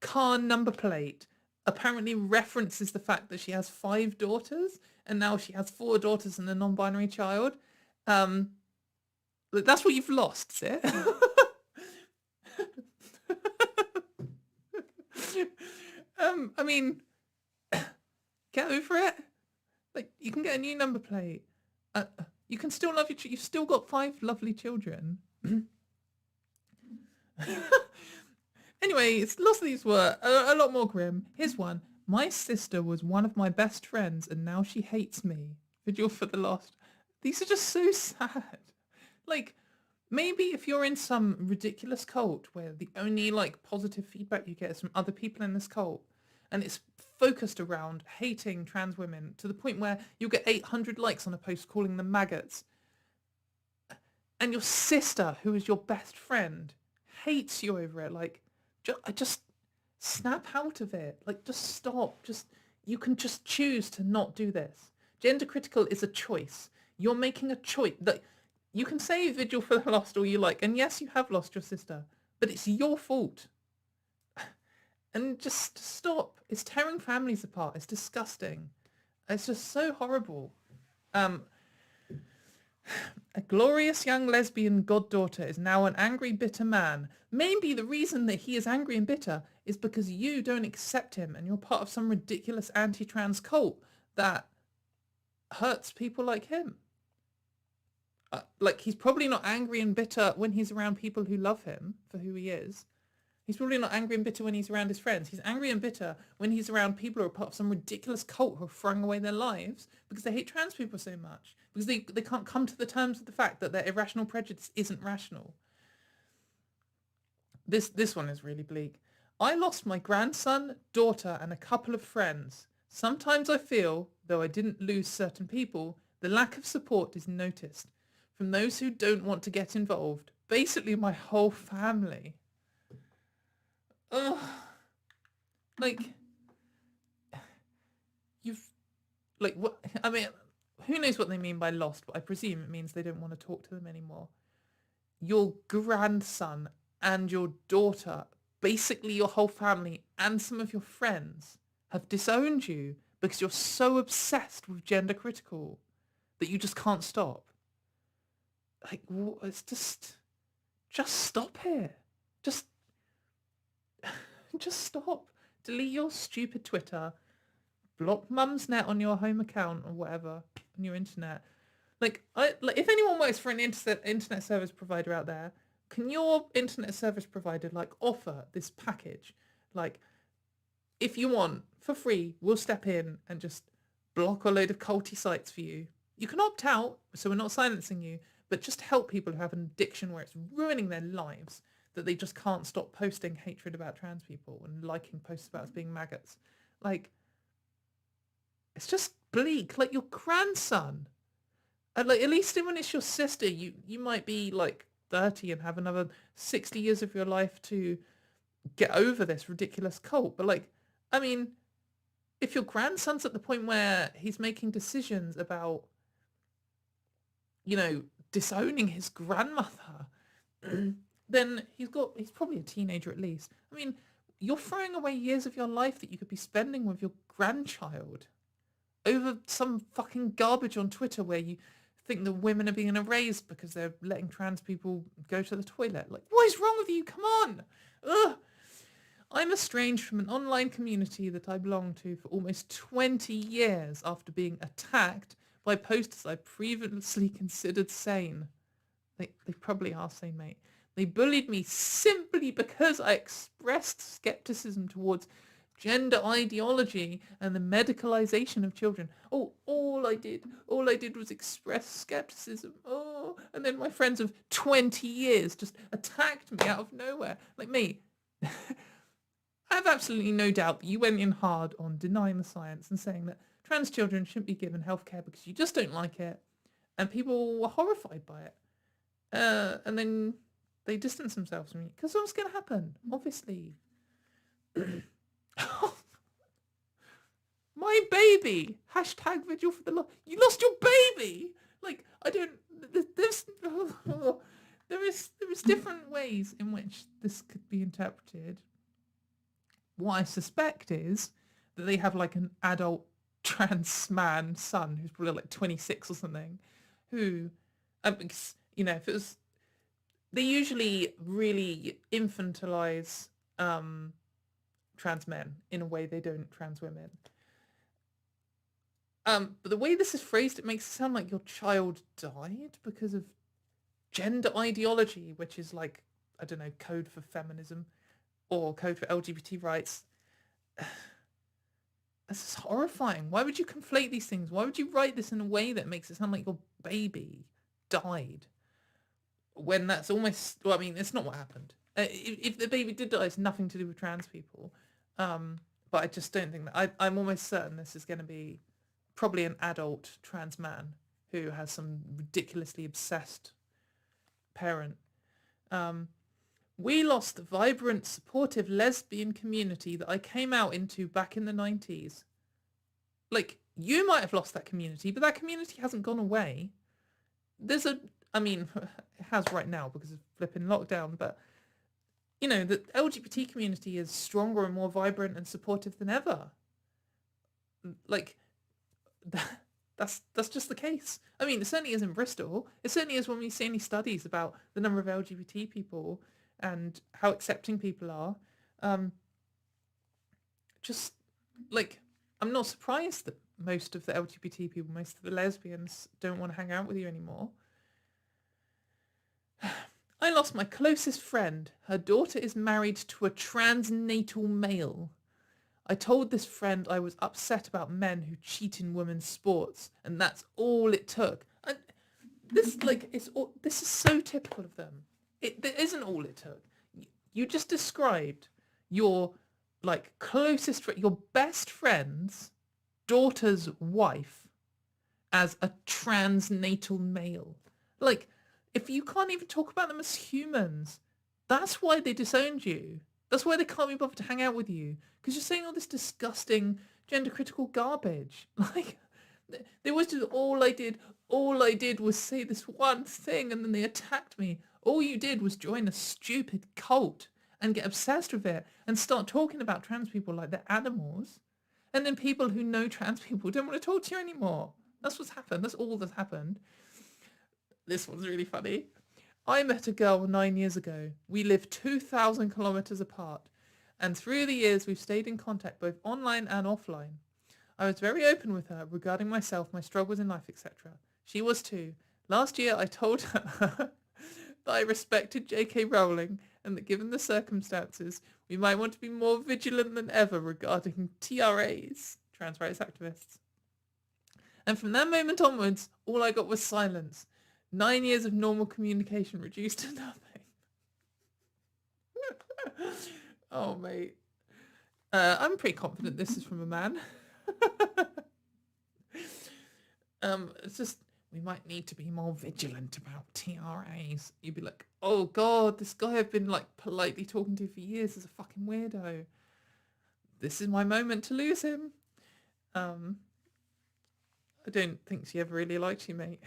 car number plate apparently references the fact that she has 5 daughters and now she has 4 daughters and a non-binary child. That's what you've lost, is it? I mean, get over it. Like, you can get a new number plate. You can still love you've still got 5 lovely children. Anyway, lots of these were a lot more grim. Here's one. My sister was one of my best friends and now she hates me. Vigil for the lost. These are just so sad. Like, maybe if you're in some ridiculous cult where the only, like, positive feedback you get is from other people in this cult, and it's focused around hating trans women to the point where you'll get 800 likes on a post calling them maggots, and your sister, who is your best friend, hates you over it, like, just snap out of it. Like, just stop. You can just choose to not do this. Gender critical is a choice. You're making a choice. Like, you can say vigil for the lost all you like, and yes, you have lost your sister, but it's your fault. And just stop. It's tearing families apart. It's disgusting. It's just so horrible. A glorious young lesbian goddaughter is now an angry, bitter man. Maybe the reason that he is angry and bitter is because you don't accept him and you're part of some ridiculous anti-trans cult that hurts people like him. Like, he's probably not angry and bitter when he's around people who love him for who he is. He's probably not angry and bitter when he's around his friends. He's angry and bitter when he's around people who are part of some ridiculous cult who are throwing away their lives because they hate trans people so much. Because they can't come to the terms with the fact that their irrational prejudice isn't rational. This one is really bleak. I lost my grandson, daughter, and a couple of friends. Sometimes I feel, though I didn't lose certain people, the lack of support is noticed from those who don't want to get involved. Basically, my whole family. Ugh. Like, what? I mean, who knows what they mean by lost, but I presume it means they don't want to talk to them anymore. Your grandson and your daughter, basically your whole family and some of your friends have disowned you because you're so obsessed with gender critical that you just can't stop. Like, it's just stop it. Just, just stop. Delete your stupid Twitter. Block Mumsnet on your home account or whatever on your internet. Like, if anyone works for an internet service provider out there, can your internet service provider like offer this package? Like, if you want, for free, we'll step in and just block a load of culty sites for you. You can opt out, so we're not silencing you, but just help people who have an addiction where it's ruining their lives, that they just can't stop posting hatred about trans people and liking posts about us being maggots. Like, it's just bleak. Like, your grandson. And like, at least when it's your sister, you might be like 30 and have another 60 years of your life to get over this ridiculous cult. But like, I mean, if your grandson's at the point where he's making decisions about, disowning his grandmother, then he's probably a teenager at least. I mean, you're throwing away years of your life that you could be spending with your grandchild over some fucking garbage on Twitter where you think the women are being erased because they're letting trans people go to the toilet. Like, what is wrong with you? Come on. Ugh. I'm estranged from an online community that I belonged to for almost 20 years after being attacked by posters I previously considered sane. They probably are sane, mate. They bullied me simply because I expressed skepticism towards gender ideology and the medicalization of children. Oh, all I did was express skepticism. Oh, and then my friends of 20 years just attacked me out of nowhere. Like, me. I have absolutely no doubt that you went in hard on denying the science and saying that trans children shouldn't be given healthcare because you just don't like it. And people were horrified by it. And then they distanced themselves from me. Because what's going to happen? Obviously. My baby. Hashtag vigil for the loss. You lost your baby. Like, I don't. There is different ways in which this could be interpreted. What I suspect is that they have like an adult trans man son who's probably like 26 or something, who, because, if it was, they usually really infantilize trans men in a way they don't trans women. But the way this is phrased, it makes it sound like your child died because of gender ideology, which is like, I don't know, code for feminism or code for LGBT rights. This is horrifying. Why would you conflate these things? Why would you write this in a way that makes it sound like your baby died? When that's almost, well, I mean, it's not what happened. If the baby did die, it's nothing to do with trans people. But I just don't think that. I'm almost certain this is going to be probably an adult trans man who has some ridiculously obsessed parent. We lost the vibrant, supportive lesbian community that I came out into back in the 90s. Like, you might have lost that community, but that community hasn't gone away. It has right now because of flipping lockdown, but, the LGBT community is stronger and more vibrant and supportive than ever. Like, that's just the case. I mean, it certainly is in Bristol. It certainly is when we see any studies about the number of LGBT people and how accepting people are. Just, like, I'm not surprised that most of the LGBT people, most of the lesbians don't want to hang out with you anymore. I lost my closest friend. Her daughter is married to a transnatal male. I told this friend I was upset about men who cheat in women's sports, and that's all it took. And this is so typical of them. That isn't all it took. You just described your closest friend, your best friend's daughter's wife as a transnatal male. Like, if you can't even talk about them as humans, that's why they disowned you. That's why they can't be bothered to hang out with you, because you're saying all this disgusting gender critical garbage. Like, they always do, all I did was say this one thing and then they attacked me. All you did was join a stupid cult and get obsessed with it and start talking about trans people like they're animals. And then people who know trans people don't want to talk to you anymore. That's what's happened. That's all that's happened. This one's really funny. I met a girl 9 years ago. We live 2,000 kilometers apart. And through the years, we've stayed in contact both online and offline. I was very open with her regarding myself, my struggles in life, etc. She was too. Last year, I told her that I respected J.K. Rowling and that given the circumstances, we might want to be more vigilant than ever regarding TRAs, trans rights activists. And from that moment onwards, all I got was silence. 9 years of normal communication reduced to nothing. Oh, mate. I'm pretty confident this is from a man. It's just, we might need to be more vigilant about TRAs. You'd be like, oh God, this guy I've been like politely talking to for years is a fucking weirdo. This is my moment to lose him. I don't think she ever really liked you, mate.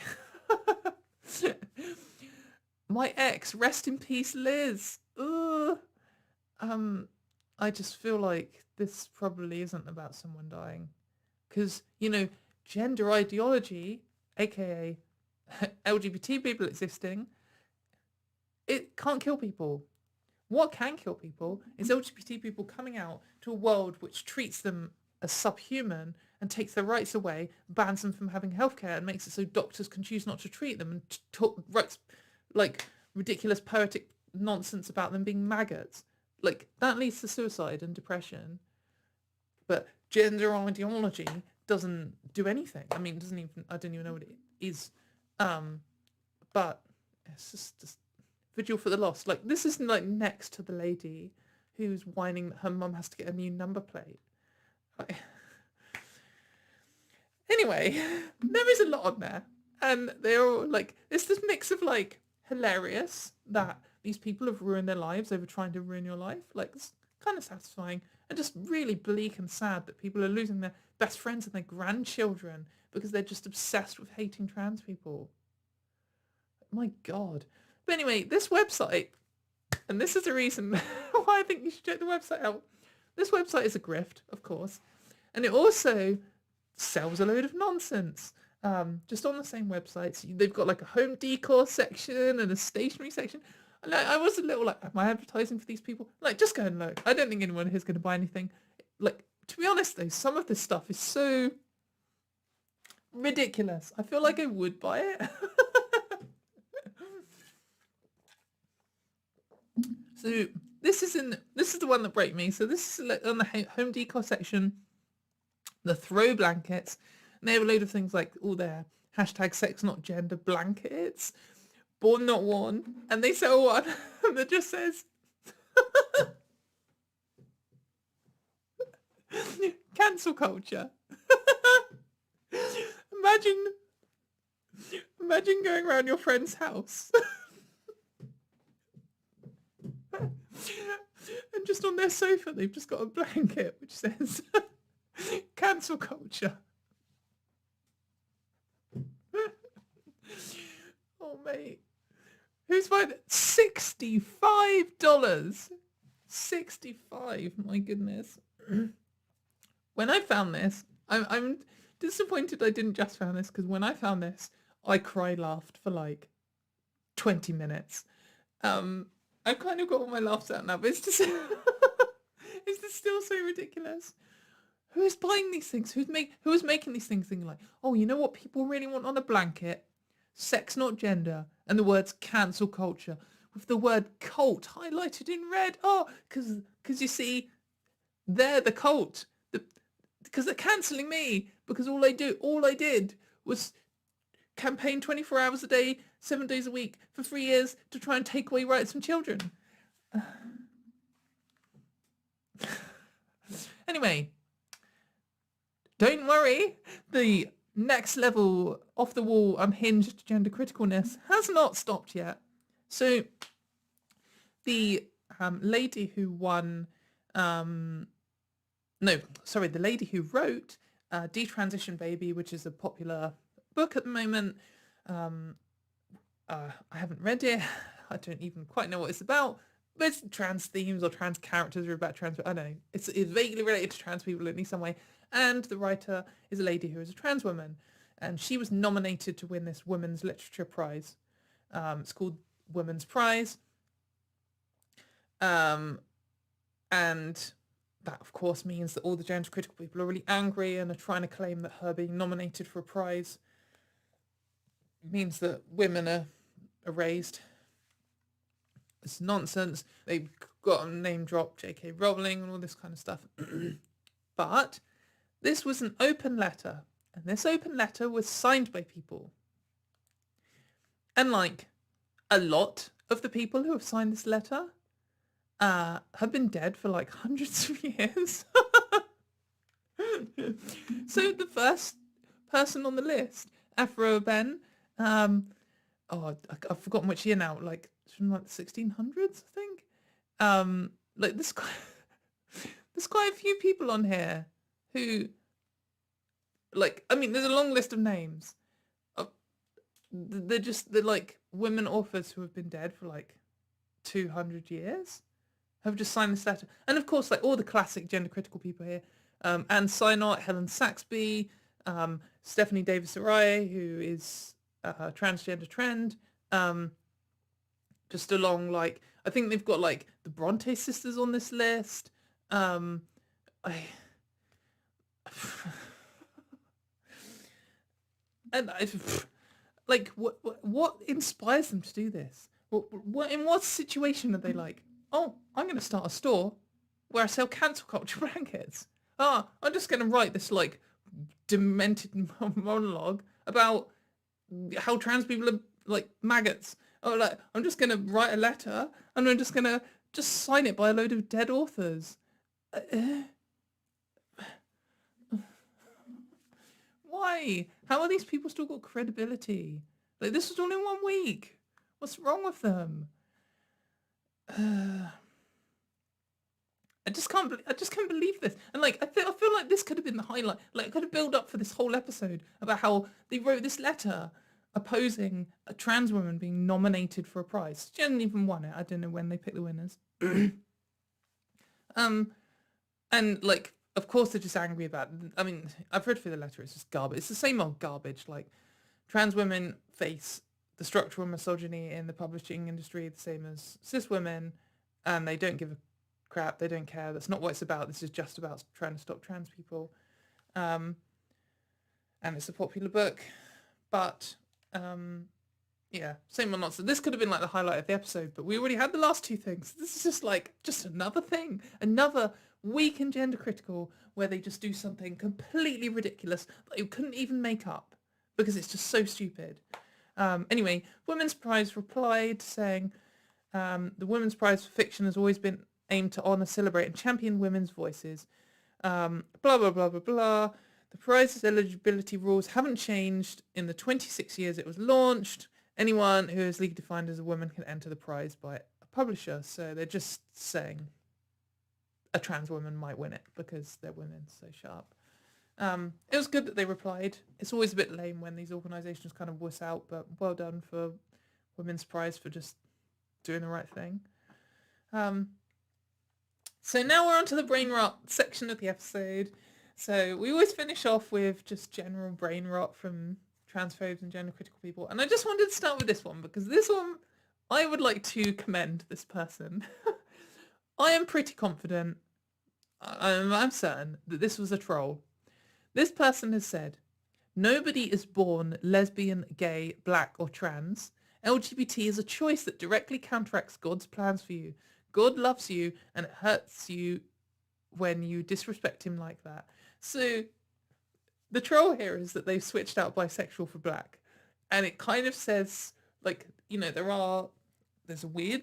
My ex, rest in peace, Liz. Ugh. I just feel like this probably isn't about someone dying. Because, you know, gender ideology, aka LGBT people existing, it can't kill people. What can kill people is LGBT people coming out to a world which treats them as subhuman and takes their rights away, bans them from having healthcare and makes it so doctors can choose not to treat them and writes like ridiculous poetic nonsense about them being maggots. Like, that leads to suicide and depression. But gender ideology doesn't do anything. I mean, I don't even know what it is. But it's just vigil for the lost. Like, this is like next to the lady who's whining that her mum has to get a new number plate. Like, anyway, there is a lot on there. And they're all like, it's this mix of like hilarious that these people have ruined their lives over trying to ruin your life. Like, it's kind of satisfying, and just really bleak and sad that people are losing their best friends and their grandchildren because they're just obsessed with hating trans people. My God. But anyway, this website, and this is the reason why I think you should check the website out. This website is a grift, of course, and it also sells a load of nonsense. Just on the same website. So they've got like a home decor section and a stationery section. And I was a little like, am I advertising for these people? Like, just go and look. I don't think anyone here is going to buy anything. Like, to be honest though, some of this stuff is so ridiculous. I feel like I would buy it. So this is the one that broke me. So this is like on the home decor section, the throw blankets. And they have a load of things like all their hashtag sex not gender blankets, born not worn, and they sell one that just says cancel culture. Imagine going around your friend's house and just on their sofa they've just got a blanket which says cancel culture. Oh, mate. Who's buying it? $65. 65. My goodness. When I found this, I'm disappointed I didn't just found this, because when I found this, I laughed for like 20 minutes. I've kind of got all my laughs out now, but it's just it's just still so ridiculous. Who is buying these things? Who is making these things thinking like, oh, you know what people really want on a blanket? Sex not gender, and the words cancel culture with the word cult highlighted in red. Oh, because you see, they're the cult. Because they're cancelling me because all I did was campaign 24 hours a day, 7 days a week for 3 years to try and take away rights from children. Anyway, don't worry. The next level off the wall unhinged gender criticalness has not stopped yet. So the lady who won, the lady who wrote Detransition Baby, which is a popular book at the moment. I haven't read it. I don't even quite know what it's about, there's trans themes or trans characters are about trans. I don't know. It's vaguely related to trans people in some way. And the writer is a lady who is a trans woman, and she was nominated to win this Women's Literature Prize. It's called Women's Prize, and that of course means that all the gender critical people are really angry and are trying to claim that her being nominated for a prize means that women are erased. It's nonsense. They've got a name drop J.K. Rowling and all this kind of stuff. But this was an open letter, and this open letter was signed by people. And like a lot of the people who have signed this letter have been dead for like hundreds of years. So the first person on the list, Afro Ben, I've forgotten which year now, like from like the 1600s, I think. Like there's quite a few people on here who, like, I mean, there's a long list of names. They're like women authors who have been dead for like 200 years have just signed this letter. And of course, like all the classic gender critical people here, Anne Synott, Helen Saxby, Stephanie Davis-Araya, who is a transgender trend, just along like, I think they've got like the Bronte sisters on this list. Like what inspires them to do this? What in what situation are they like, oh, I'm going to start a store where I sell cancel culture blankets. I'm just going to write this like demented monologue about how trans people are like maggots. Oh, like I'm just going to write a letter and I'm just going to just sign it by a load of dead authors. Why? How are these people still got credibility? Like this was all in 1 week. What's wrong with them? I just can't believe this. And like I feel like this could have been the highlight. Like it could have built up for this whole episode about how they wrote this letter opposing a trans woman being nominated for a prize. She hadn't even won it. I don't know when they picked the winners. And like, of course they're just angry about it. I mean, I've read through the letter. It's just garbage. It's the same old garbage. Like, trans women face the structural misogyny in the publishing industry, the same as cis women, and they don't give a crap. They don't care. That's not what it's about. This is just about trying to stop trans people. And it's a popular book, but yeah, same or not. So this could have been like the highlight of the episode, but we already had the last two things. This is just like just another thing, another week in gender critical where they just do something completely ridiculous that you couldn't even make up because it's just so stupid. Anyway, Women's Prize replied saying, the Women's Prize for Fiction has always been aimed to honour, celebrate and champion women's voices. Blah, blah, blah, blah, blah. The prize's eligibility rules haven't changed in the 26 years it was launched. Anyone who is legally defined as a woman can enter the prize by a publisher. So they're just saying a trans woman might win it because they're women, so shut up. It was good that they replied. It's always a bit lame when these organisations kind of wuss out, but well done for Women's Prize for just doing the right thing. So now we're on to the brain rot section of the episode. So we always finish off with just general brain rot from transphobes and gender critical people. And I just wanted to start with this one because this one, I would like to commend this person. I am pretty confident, I'm certain that this was a troll. This person has said, nobody is born lesbian, gay, black or trans. LGBT is a choice that directly counteracts God's plans for you. God loves you and it hurts you when you disrespect him like that. So the troll here is that they've switched out bisexual for black. And it kind of says, like, you know, there's a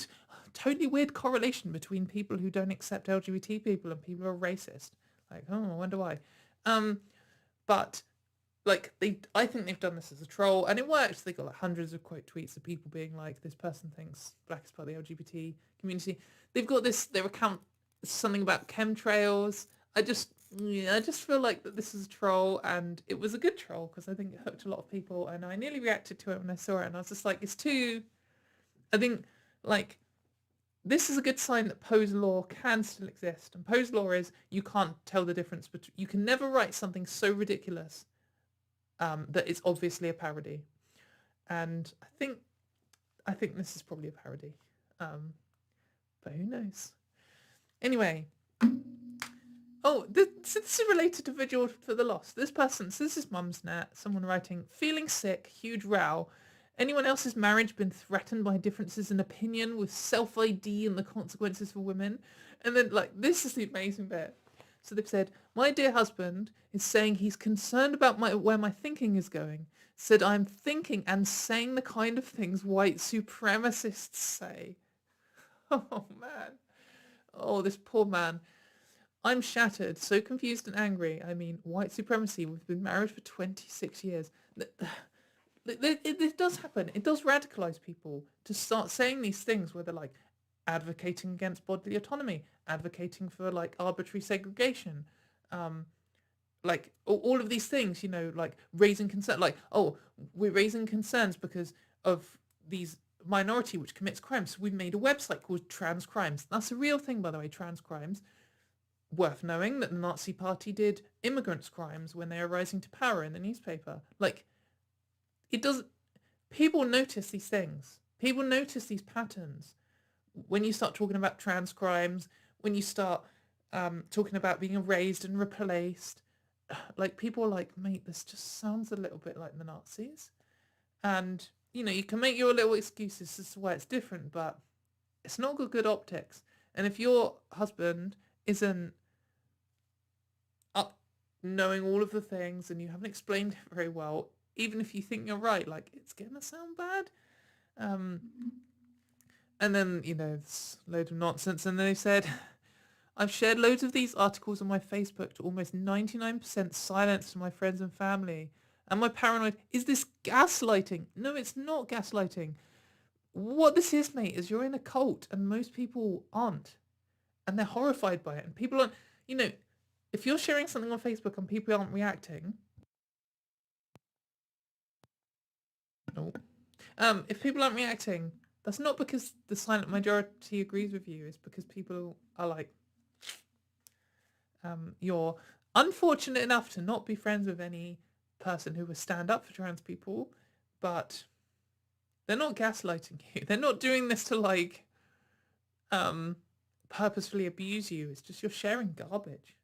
totally weird correlation between people who don't accept LGBT people and people who are racist. Like, oh, I wonder why. But like I think they've done this as a troll and it works. They got like hundreds of quote tweets of people being like, this person thinks black is part of the LGBT community. They've got their account, something about chemtrails. I just feel like that this is a troll and it was a good troll because I think it hooked a lot of people and I nearly reacted to it when I saw it and I was just like, I think like this is a good sign that Poe's law can still exist. And Poe's law is you can't tell the difference between, you can never write something so ridiculous that it's obviously a parody. And I think this is probably a parody. But who knows? Anyway. Oh, this is related to Vigil for the Lost. This person, so this is Mumsnet, someone writing, feeling sick, huge row. Anyone else's marriage been threatened by differences in opinion with self-ID and the consequences for women? And then, like, this is the amazing bit. So they've said, my dear husband is saying he's concerned about where my thinking is going. Said I'm thinking and saying the kind of things white supremacists say. Oh, man. Oh, this poor man. I'm shattered, so confused and angry. I mean, white supremacy. We've been married for 26 years. It does happen. It does radicalize people to start saying these things where they're like advocating against bodily autonomy, advocating for like arbitrary segregation, like all of these things, you know, like raising concern, like, oh, we're raising concerns because of these minority which commits crimes. So we made a website called Trans Crimes. That's a real thing, by the way, trans crimes. Worth knowing that the Nazi Party did immigrants' crimes when they were rising to power in the newspaper. Like, it does. People notice these things. People notice these patterns. When you start talking about trans crimes, when you start talking about being erased and replaced, like, people are like, mate, this just sounds a little bit like the Nazis. And, you know, you can make your little excuses as to why it's different, but it's not good optics. And if your husband isn't up knowing all of the things and you haven't explained it very well, even if you think you're right, like, it's gonna sound bad. And then, you know, it's a load of nonsense. And they said, I've shared loads of these articles on my Facebook to almost 99% silence to my friends and family. Am I paranoid? Is this gaslighting? No, it's not gaslighting. What this is, mate, is you're in a cult and most people aren't. And they're horrified by it. And people aren't, you know, if you're sharing something on Facebook and people aren't reacting, if people aren't reacting, that's not because the silent majority agrees with you. It's because people are like, you're unfortunate enough to not be friends with any person who will stand up for trans people, but they're not gaslighting you. They're not doing this to like purposefully abuse you. It's just you're sharing garbage.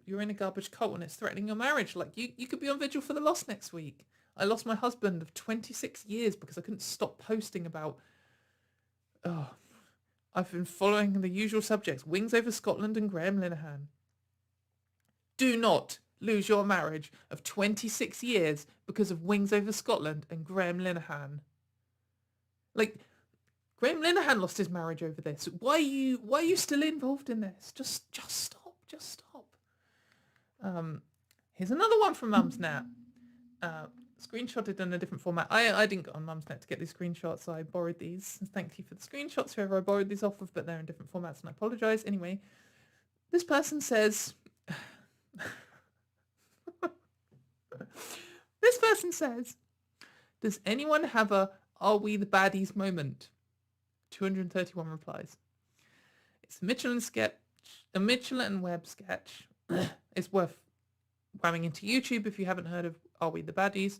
You're in a garbage cult and it's threatening your marriage. Like, you could be on Vigil for the Lost next week. I lost my husband of 26 years because I couldn't stop posting about, I've been following the usual subjects, Wings Over Scotland and Graham Linehan. Do not lose your marriage of 26 years because of Wings Over Scotland and Graham Linehan. Like, Graham Linehan lost his marriage over this. Why are you still involved in this? Just stop. Just stop. Here's another one from Mumsnet. Screenshotted in a different format. I didn't go on Mumsnet to get these screenshots, so I borrowed these. Thank you for the screenshots, whoever I borrowed these off of, but they're in different formats, and I apologise. Anyway, this person says... This person says, does anyone have a "Are we the baddies" moment? 231 replies. It's a Mitchell and Webb sketch. It's worth whamming into YouTube if you haven't heard of "Are we the baddies."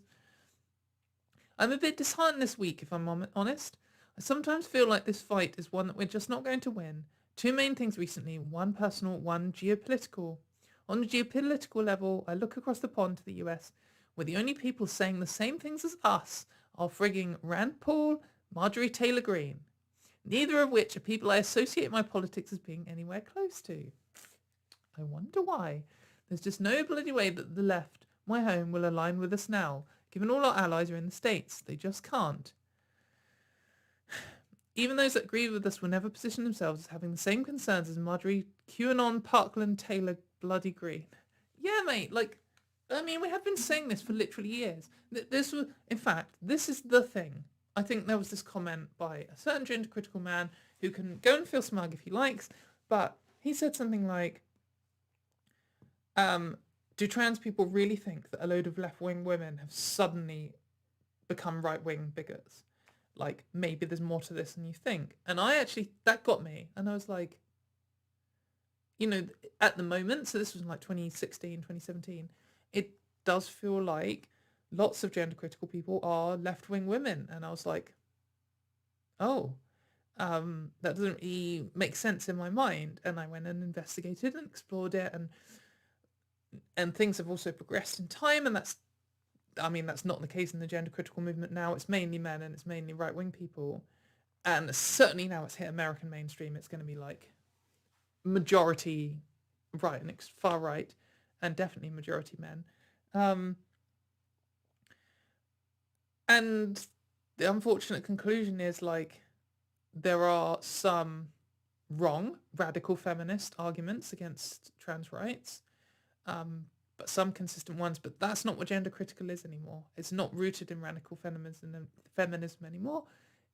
I'm a bit disheartened this week, if I'm honest. I sometimes feel like this fight is one that we're just not going to win. Two main things recently, one personal, one geopolitical. On the geopolitical level, I look across the pond to the US, where the only people saying the same things as us are frigging Rand Paul, Marjorie Taylor Greene, neither of which are people I associate my politics as being anywhere close to. I wonder why. There's just no bloody way that the left, my home, will align with us now, given all our allies are in the States. They just can't. Even those that agree with us will never position themselves as having the same concerns as Marjorie QAnon Parkland Taylor bloody Greene. Yeah, mate, like, I mean, we have been saying this for literally years. In fact, this is the thing. I think there was this comment by a certain gender critical man who can go and feel smug if he likes, but he said something like, do trans people really think that a load of left-wing women have suddenly become right-wing bigots? like, maybe there's more to this than you think. And that got me. And I was like, at the moment, so this was in like 2016, 2017, it does feel like lots of gender critical people are left-wing women. And I was like, oh, that doesn't really make sense in my mind. And I went and investigated and explored it, and things have also progressed in time, and that's not the case in the gender critical movement now. It's mainly men and it's mainly right-wing people. And certainly now it's hit American mainstream, it's going to be like majority right and far right, and definitely majority men. And the unfortunate conclusion is, like, there are some wrong radical feminist arguments against trans rights, but some consistent ones. But that's not what gender critical is anymore. It's not rooted in radical feminism anymore.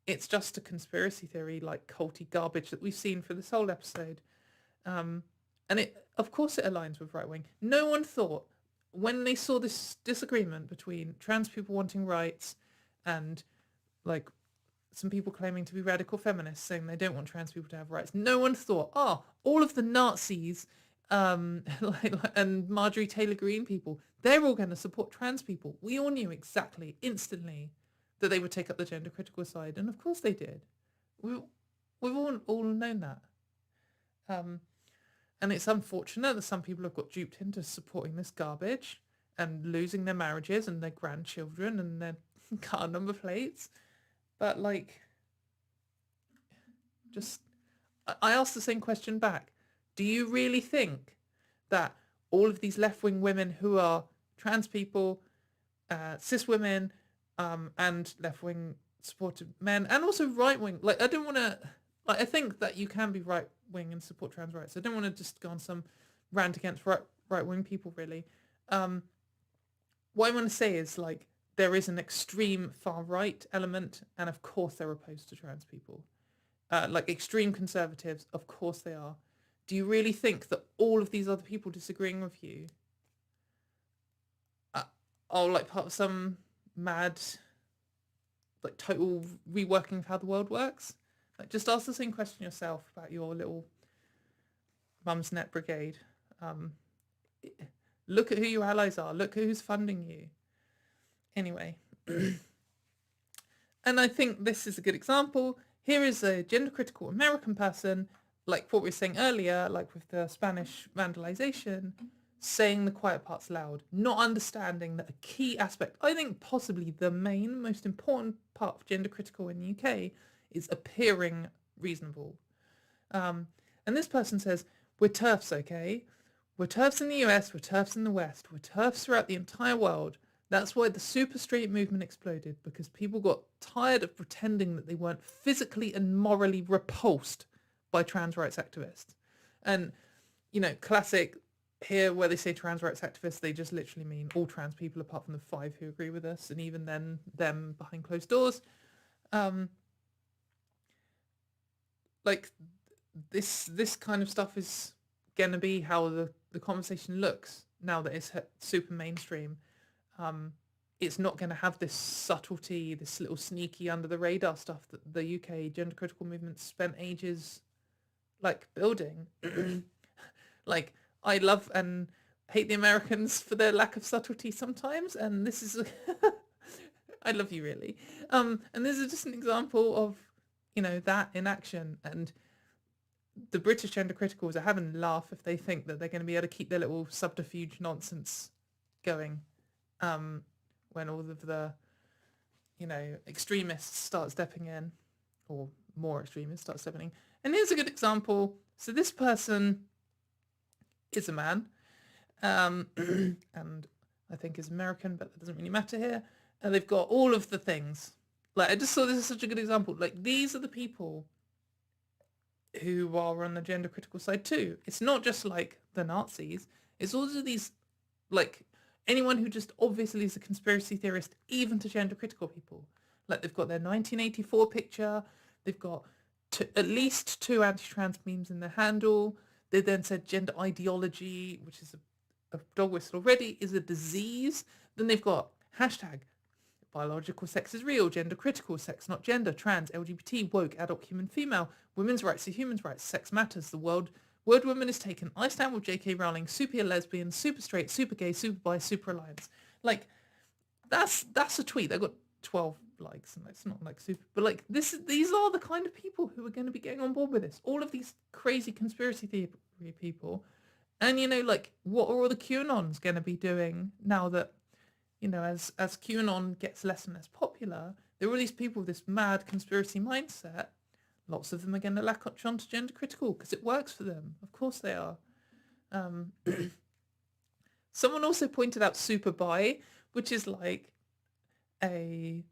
It's just a conspiracy theory, like culty garbage that we've seen for this whole episode. And of course it aligns with right wing. No one thought, when they saw this disagreement between trans people wanting rights and, like, some people claiming to be radical feminists saying they don't want trans people to have rights, no one thought, all of the Nazis and Marjorie Taylor Greene people, they're all going to support trans people. We all knew exactly, instantly, that they would take up the gender critical side, and of course they did. We've all known that. And it's unfortunate that some people have got duped into supporting this garbage and losing their marriages and their grandchildren and their car number plates. But, like, I asked the same question back. Do you really think that all of these left-wing women who are trans people, cis women, and left-wing supportive men, and also right-wing, like, I think that you can be right-wing and support trans rights. I don't want to just go on some rant against right-wing people, really. What I want to say is, like, there is an extreme far-right element, and of course they're opposed to trans people. Like, extreme conservatives, of course they are. Do you really think that all of these other people disagreeing with you are, like, part of some mad, like, total reworking of how the world works? Like, just ask the same question yourself about your little mum's net brigade. Look at who your allies are. Look at who's funding you. Anyway. And I think this is a good example. Here is a gender critical American person, like what we were saying earlier, like with the Spanish vandalization, saying the quiet parts loud, not understanding that a key aspect, I think possibly the main, most important part of gender critical in the UK, is appearing reasonable. And this person says, we're TERFs, okay? We're TERFs in the US, we're TERFs in the West, we're TERFs throughout the entire world. That's why the super straight movement exploded, because people got tired of pretending that they weren't physically and morally repulsed by trans rights activists. And, classic here where they say trans rights activists, they just literally mean all trans people apart from the 5 who agree with us, and even then, them behind closed doors. Like, this kind of stuff is going to be how the conversation looks now that it's super mainstream. It's not going to have this subtlety, this little sneaky under the radar stuff that the UK gender critical movement spent ages, like, building. Like, I love and hate the Americans for their lack of subtlety sometimes, and this is I love you, really. And this is just an example of, that in action. And the British gender criticals are having a laugh if they think that they're going to be able to keep their little subterfuge nonsense going, when all of the, extremists start stepping in, or more extremists start stepping in. And here's a good example. So this person is a man, and I think is American, but that doesn't really matter here. And they've got all of the things. Like, I just saw this as such a good example. Like, these are the people who are on the gender critical side too. It's not just like the Nazis. It's also these, like, anyone who just obviously is a conspiracy theorist, even to gender critical people. Like, they've got their 1984 picture. They've got at least 2 anti-trans memes in their handle. They then said gender ideology, which is a dog whistle already, is a disease. Then they've got hashtag biological sex is real, gender critical, sex not gender, trans, LGBT, woke, adult, human, female, women's rights are human rights, sex matters, the word woman is taken, I stand with J.K. Rowling, super lesbian, super straight, super gay, super bi, super alliance. Like, that's a tweet that got 12 likes, and it's not like super, but like these are the kind of people who are going to be getting on board with this. All of these crazy conspiracy theory people, and like, what are all the QAnons going to be doing now that as QAnon gets less and less popular? There are all these people with this mad conspiracy mindset. Lots of them are going to latch onto gender critical because it works for them. Of course they are. Someone also pointed out super bi, which is like we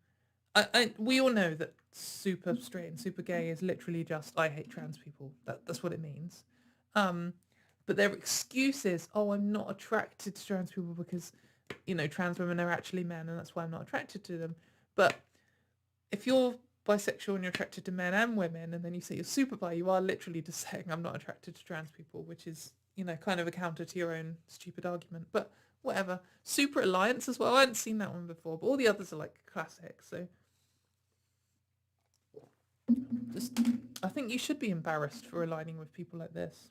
all know that super straight and super gay is literally just I hate trans people. That's what it means. But their excuse is, oh, I'm not attracted to trans people because trans women are actually men and that's why I'm not attracted to them. But if you're bisexual and you're attracted to men and women, and then you say you're super bi, you are literally just saying I'm not attracted to trans people, which is kind of a counter to your own stupid argument. But whatever. Super alliance as well. I hadn't seen that one before, but all the others are like classic. So I think you should be embarrassed for aligning with people like this.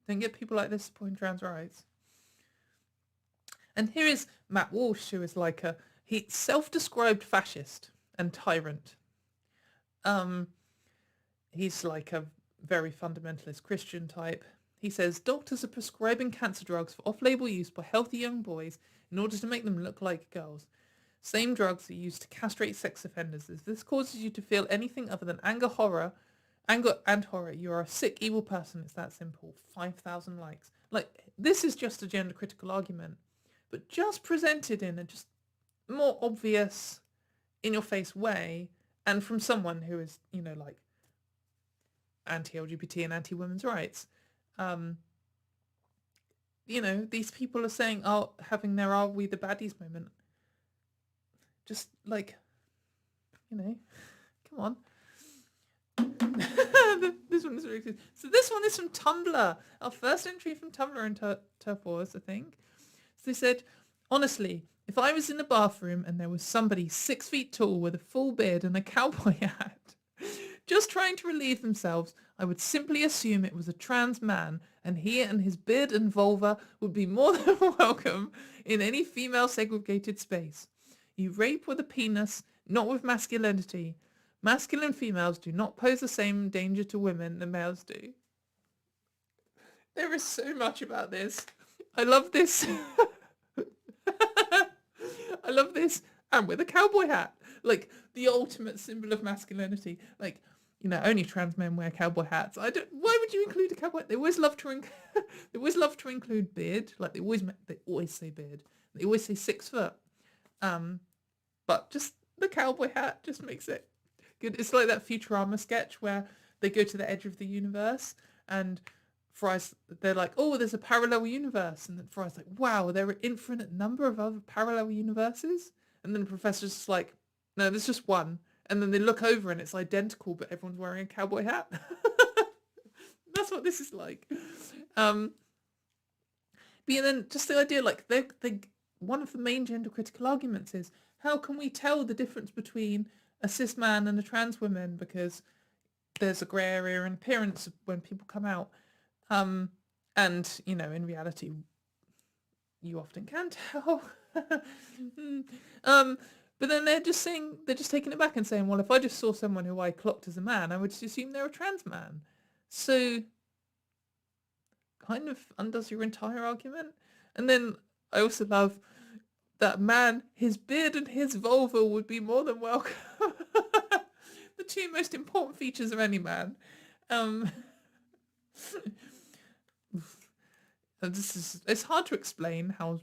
Don't get people like this supporting trans rights. And here is Matt Walsh, who is like he self-described fascist and tyrant. He's like a very fundamentalist Christian type. He says, doctors are prescribing cancer drugs for off-label use by healthy young boys in order to make them look like girls. Same drugs are used to castrate sex offenders. If this causes you to feel anything other than anger and horror, you are a sick, evil person. It's that simple. 5,000 likes. Like, this is just a gender critical argument, but just presented in a just more obvious, in-your-face way, and from someone who is, like, anti-LGBT and anti-women's rights. These people are saying, oh, having their are we the baddies moment. Just like, come on. This one is really good. So this one is from Tumblr. Our first entry from Tumblr in Terf Wars, I think. So they said, honestly, if I was in a bathroom and there was somebody 6 feet tall with a full beard and a cowboy hat, just trying to relieve themselves, I would simply assume it was a trans man, and he and his beard and vulva would be more than welcome in any female segregated space. You rape with a penis, not with masculinity. Masculine females do not pose the same danger to women than males do. There is so much about this. I love this. I love this. And with a cowboy hat. Like, the ultimate symbol of masculinity. Like, only trans men wear cowboy hats. Why would you include a cowboy? They always love to include beard. Like, they always say beard. They always say 6 foot. But just the cowboy hat just makes it good. It's like that Futurama sketch where they go to the edge of the universe and Fry's, they're like, oh, there's a parallel universe. And then Fry's like, wow, there are an infinite number of other parallel universes. And then the professor's just like, no, there's just one. And then they look over and it's identical, but everyone's wearing a cowboy hat. That's what this is like. But yeah, then just the idea, like, they one of the main gender critical arguments is, how can we tell the difference between a cis man and a trans woman? Because there's a grey area in appearance when people come out. And, in reality, you often can tell. But then they're just taking it back and saying, well, if I just saw someone who I clocked as a man, I would just assume they're a trans man. So kind of undoes your entire argument. And then I also love that man, his beard and his vulva would be more than welcome. The two most important features of any man. It's hard to explain how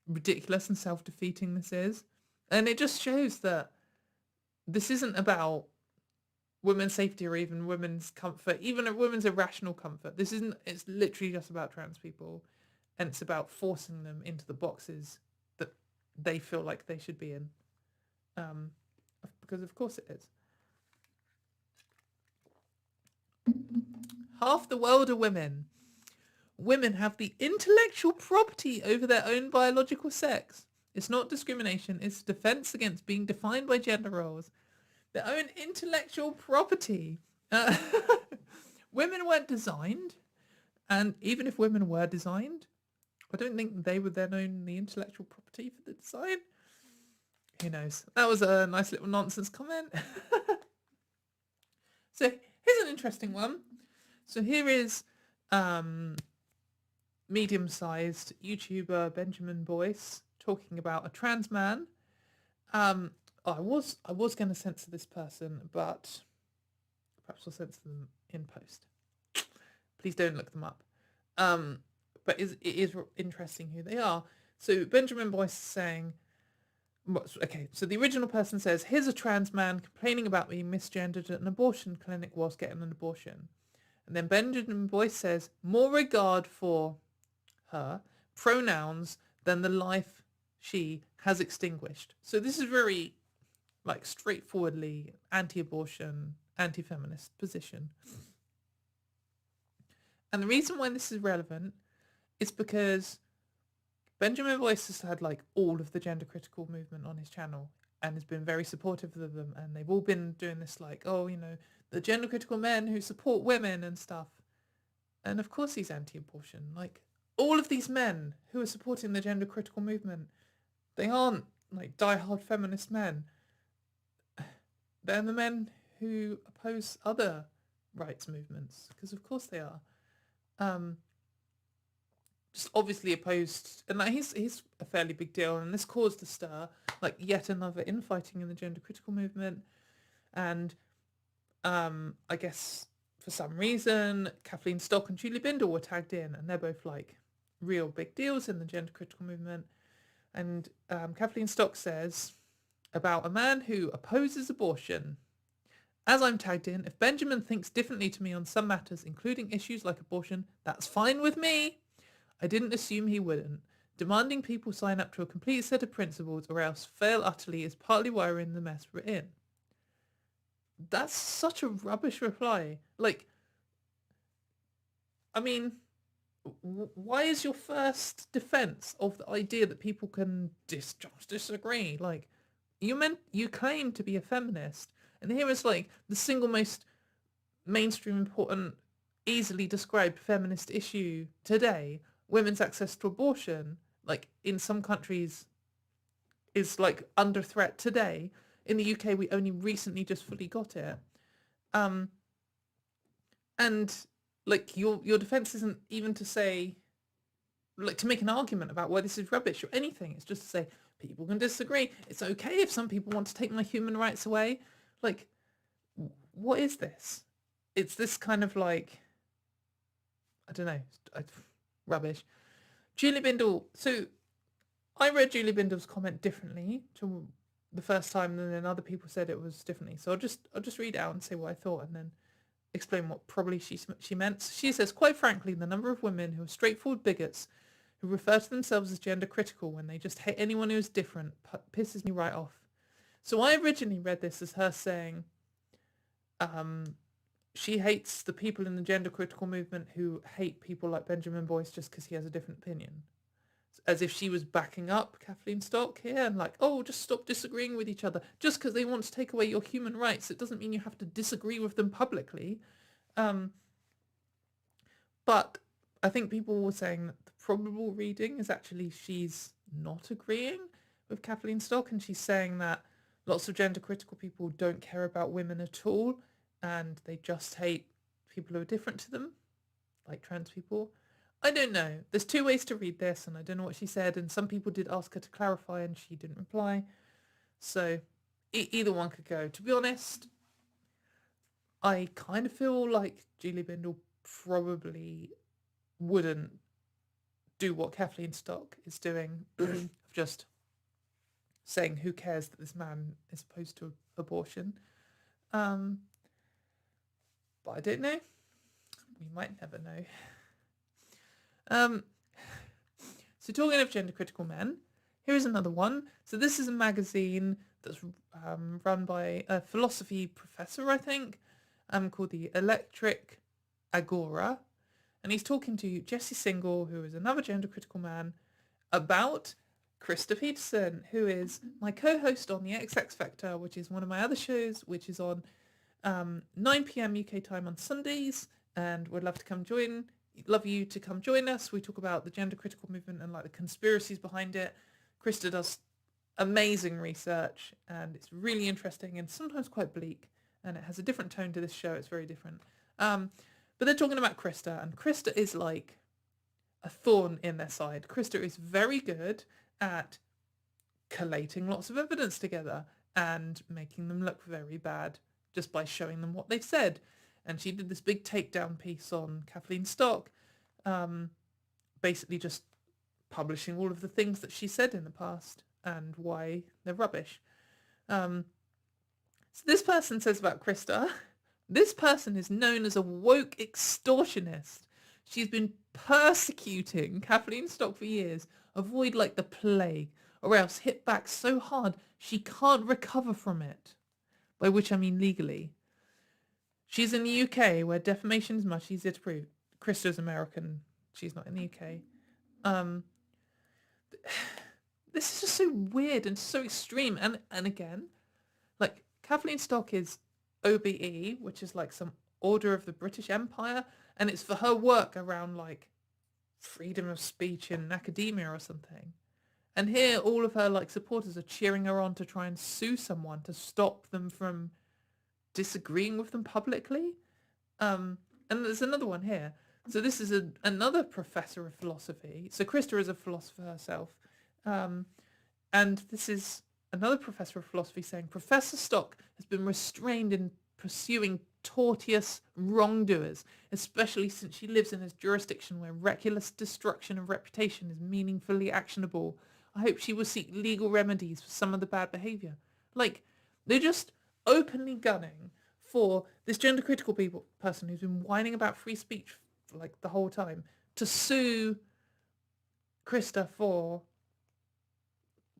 ridiculous and self-defeating this is. And it just shows that this isn't about women's safety or even women's comfort, even a women's irrational comfort. It's literally just about trans people. And it's about forcing them into the boxes that they feel like they should be in. Because of course it is. Half the world are women. Women have the intellectual property over their own biological sex. It's not discrimination. It's defense against being defined by gender roles. Their own intellectual property. Uh, women weren't designed, and even if women were designed, I don't think they would then own the intellectual property for the design. Who knows? That was a nice little nonsense comment. So here's an interesting one. So here is medium-sized YouTuber Benjamin Boyce talking about a trans man. I was going to censor this person, but perhaps I'll censor them in post. Please don't look them up. But it is interesting who they are. So Benjamin Boyce is saying, okay, so the original person says, here's a trans man complaining about being misgendered at an abortion clinic whilst getting an abortion. And then Benjamin Boyce says, more regard for her pronouns than the life she has extinguished. So this is very, like, straightforwardly anti-abortion, anti-feminist position. And the reason why this is relevant is because Benjamin Boyce has had like all of the gender critical movement on his channel and has been very supportive of them, and they've all been doing this like, oh, you know, the gender critical men who support women and stuff. And of course he's anti-abortion. Like, all of these men who are supporting the gender critical movement, they aren't like diehard feminist men. They're the men who oppose other rights movements, because of course they are. Just obviously opposed, and like he's a fairly big deal, and this caused a stir, like yet another infighting in the gender critical movement. And I guess for some reason Kathleen Stock and Julie Bindel were tagged in, and they're both like real big deals in the gender critical movement. And Kathleen Stock says about a man who opposes abortion, as I'm tagged in, if Benjamin thinks differently to me on some matters, including issues like abortion, that's fine with me. I didn't assume he wouldn't. Demanding people sign up to a complete set of principles or else fail utterly is partly why we're in the mess we're in. That's such a rubbish reply. Like, I mean, why is your first defense of the idea that people can just disagree? Like, you claim to be a feminist, and here is like the single most mainstream important, easily described feminist issue today, women's access to abortion, like in some countries is like under threat today. In the UK, we only recently just fully got it. And like your defense isn't even to say, like, to make an argument about why this is rubbish or anything. It's just to say people can disagree. It's okay if some people want to take my human rights away. Like, what is this? It's this kind of like, I don't know, rubbish. Julie Bindel. So I read Julie Bindel's comment differently to the first time, and then other people said it was differently. So I'll just read out and say what I thought, and then explain what probably she meant. She says, quite frankly, the number of women who are straightforward bigots who refer to themselves as gender critical when they just hate anyone who is different pisses me right off. So I originally read this as her saying she hates the people in the gender critical movement who hate people like Benjamin Boyce just because he has a different opinion. As if she was backing up Kathleen Stock here and like, oh, just stop disagreeing with each other. Just because they want to take away your human rights, it doesn't mean you have to disagree with them publicly. But I think people were saying that the probable reading is actually she's not agreeing with Kathleen Stock, and she's saying that lots of gender critical people don't care about women at all, and they just hate people who are different to them, like trans people. I don't know. There's two ways to read this, and I don't know what she said, and some people did ask her to clarify, and she didn't reply. So either one could go. To be honest, I kind of feel like Julie Bindel probably wouldn't do what Kathleen Stock is doing, of just saying who cares that this man is opposed to abortion. But I don't know. We might never know. So talking of gender critical men, here is another one. So this is a magazine that's run by a philosophy professor, I think, called the Electric Agora. And he's talking to Jesse Single, who is another gender critical man, about Krista Peterson, who is my co-host on the XX Factor, which is one of my other shows, which is on 9 p.m. UK time on Sundays, and would love you to come join us. We talk about the gender critical movement and like the conspiracies behind it. Krista does amazing research, and it's really interesting and sometimes quite bleak, and it has a different tone to this show. It's very different. But they're talking about Krista, and Krista is like a thorn in their side. Krista is very good at collating lots of evidence together and making them look very bad just by showing them what they've said. And she did this big takedown piece on Kathleen Stock, basically just publishing all of the things that she said in the past and why they're rubbish. So this person says about Krista, this person is known as a woke extortionist. She's been persecuting Kathleen Stock for years, avoid like the plague, or else hit back so hard she can't recover from it. By which I mean legally. She's in the UK, where defamation is much easier to prove. Krista's American. She's not in the UK. This is just so weird and so extreme. And again, like Kathleen Stock is OBE, which is like some Order of the British Empire, and it's for her work around like freedom of speech in academia or something. And here all of her like supporters are cheering her on to try and sue someone to stop them from disagreeing with them publicly. And there's another one here. So this is another professor of philosophy. So Krista is a philosopher herself. And this is another professor of philosophy saying Professor Stock has been restrained in pursuing tortious wrongdoers, especially since she lives in a jurisdiction where reckless destruction of reputation is meaningfully actionable. I hope she will seek legal remedies for some of the bad behaviour. Like, they're just openly gunning for this gender critical person who's been whining about free speech like the whole time to sue Krista for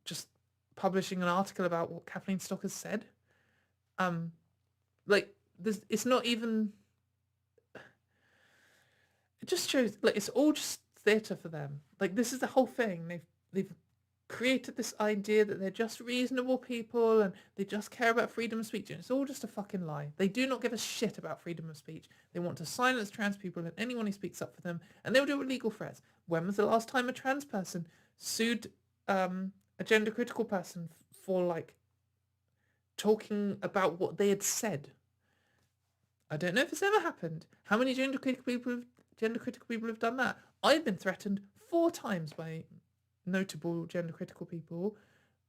just publishing an article about what Kathleen Stock has said. It's not even. It just shows like it's all just theatre for them. Like this is the whole thing. They've created this idea that they're just reasonable people and they just care about freedom of speech, and it's all just a fucking lie. They do not give a shit about freedom of speech. They want to silence trans people and anyone who speaks up for them, and they'll do it with legal threats. When was the last time a trans person sued a gender critical person for like talking about what they had said? I don't know if it's ever happened. How many gender critical people have done that? I've been threatened 4 times by notable gender critical people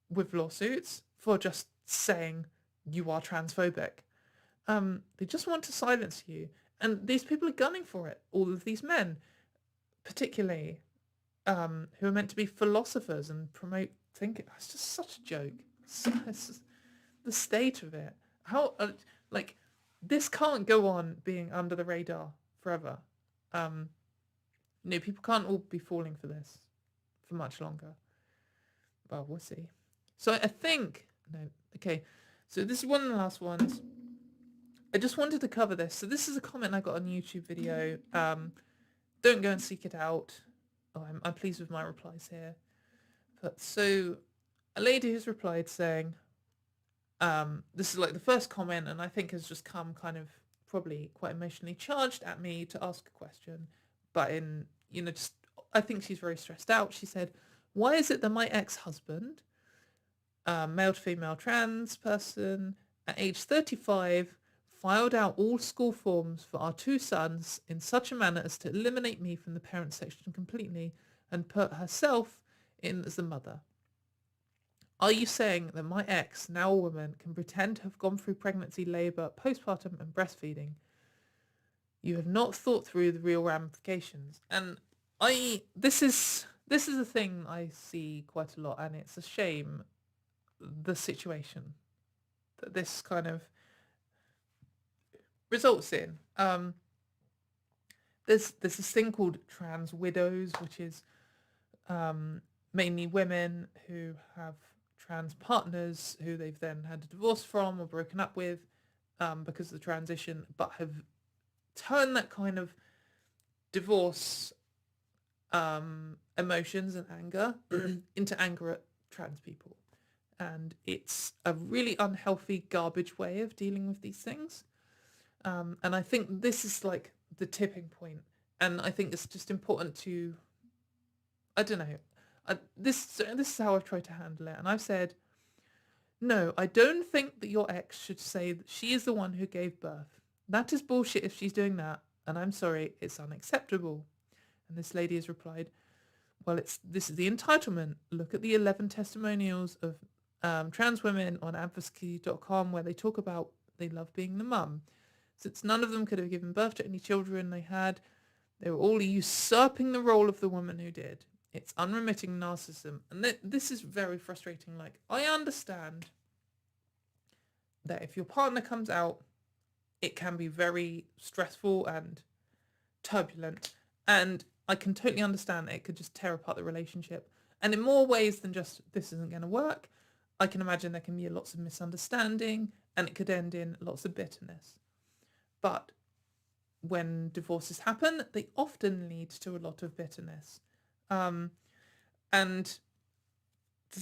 with lawsuits for just saying you are transphobic. They just want to silence you, and these people are gunning for it. All of these men, particularly, who are meant to be philosophers and promote thinking. It's just such a joke. It's just the state of it. How this can't go on being under the radar forever. People can't all be falling for this for much longer. Well, we'll see. So I think okay. So this is one of the last ones. I just wanted to cover this. So this is a comment I got on a YouTube video. Don't go and seek it out. Oh, I'm pleased with my replies here. But so a lady has replied saying, this is like the first comment, and I think has just come kind of probably quite emotionally charged at me to ask a question, but in, just, I think she's very stressed out. She said, why is it that my ex-husband, male to female trans person, at age 35, filed out all school forms for our 2 sons in such a manner as to eliminate me from the parent section completely and put herself in as the mother? Are you saying that my ex, now a woman, can pretend to have gone through pregnancy, labour, postpartum and breastfeeding? You have not thought through the real ramifications. And this is a thing I see quite a lot, and it's a shame, the situation that this kind of results in. There's this thing called trans widows, which is mainly women who have trans partners who they've then had a divorce from or broken up with because of the transition, but have turned that kind of divorce emotions and anger into anger at trans people. And it's a really unhealthy garbage way of dealing with these things. And I think this is like the tipping point. And I think it's just important to, I don't know, this is how I've tried to handle it. And I've said, no, I don't think that your ex should say that she is the one who gave birth. That is bullshit if she's doing that. And I'm sorry, it's unacceptable. And this lady has replied, well, this is the entitlement. Look at the 11 testimonials of trans women on advocacy.com where they talk about they love being the mum. Since none of them could have given birth to any children they had, they were all usurping the role of the woman who did. It's unremitting narcissism. And this is very frustrating. Like, I understand that if your partner comes out, it can be very stressful and turbulent. And I can totally understand that it could just tear apart the relationship. And in more ways than just, this isn't going to work, I can imagine there can be lots of misunderstanding and it could end in lots of bitterness. But when divorces happen, they often lead to a lot of bitterness. And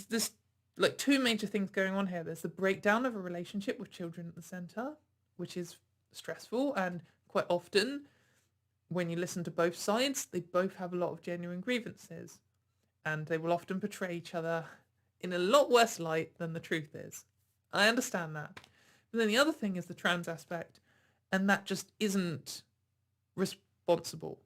there's like two major things going on here. There's the breakdown of a relationship with children at the centre, which is stressful. And quite often, when you listen to both sides, they both have a lot of genuine grievances. And they will often portray each other in a lot worse light than the truth is. I understand that. But then the other thing is the trans aspect. And that just isn't responsible.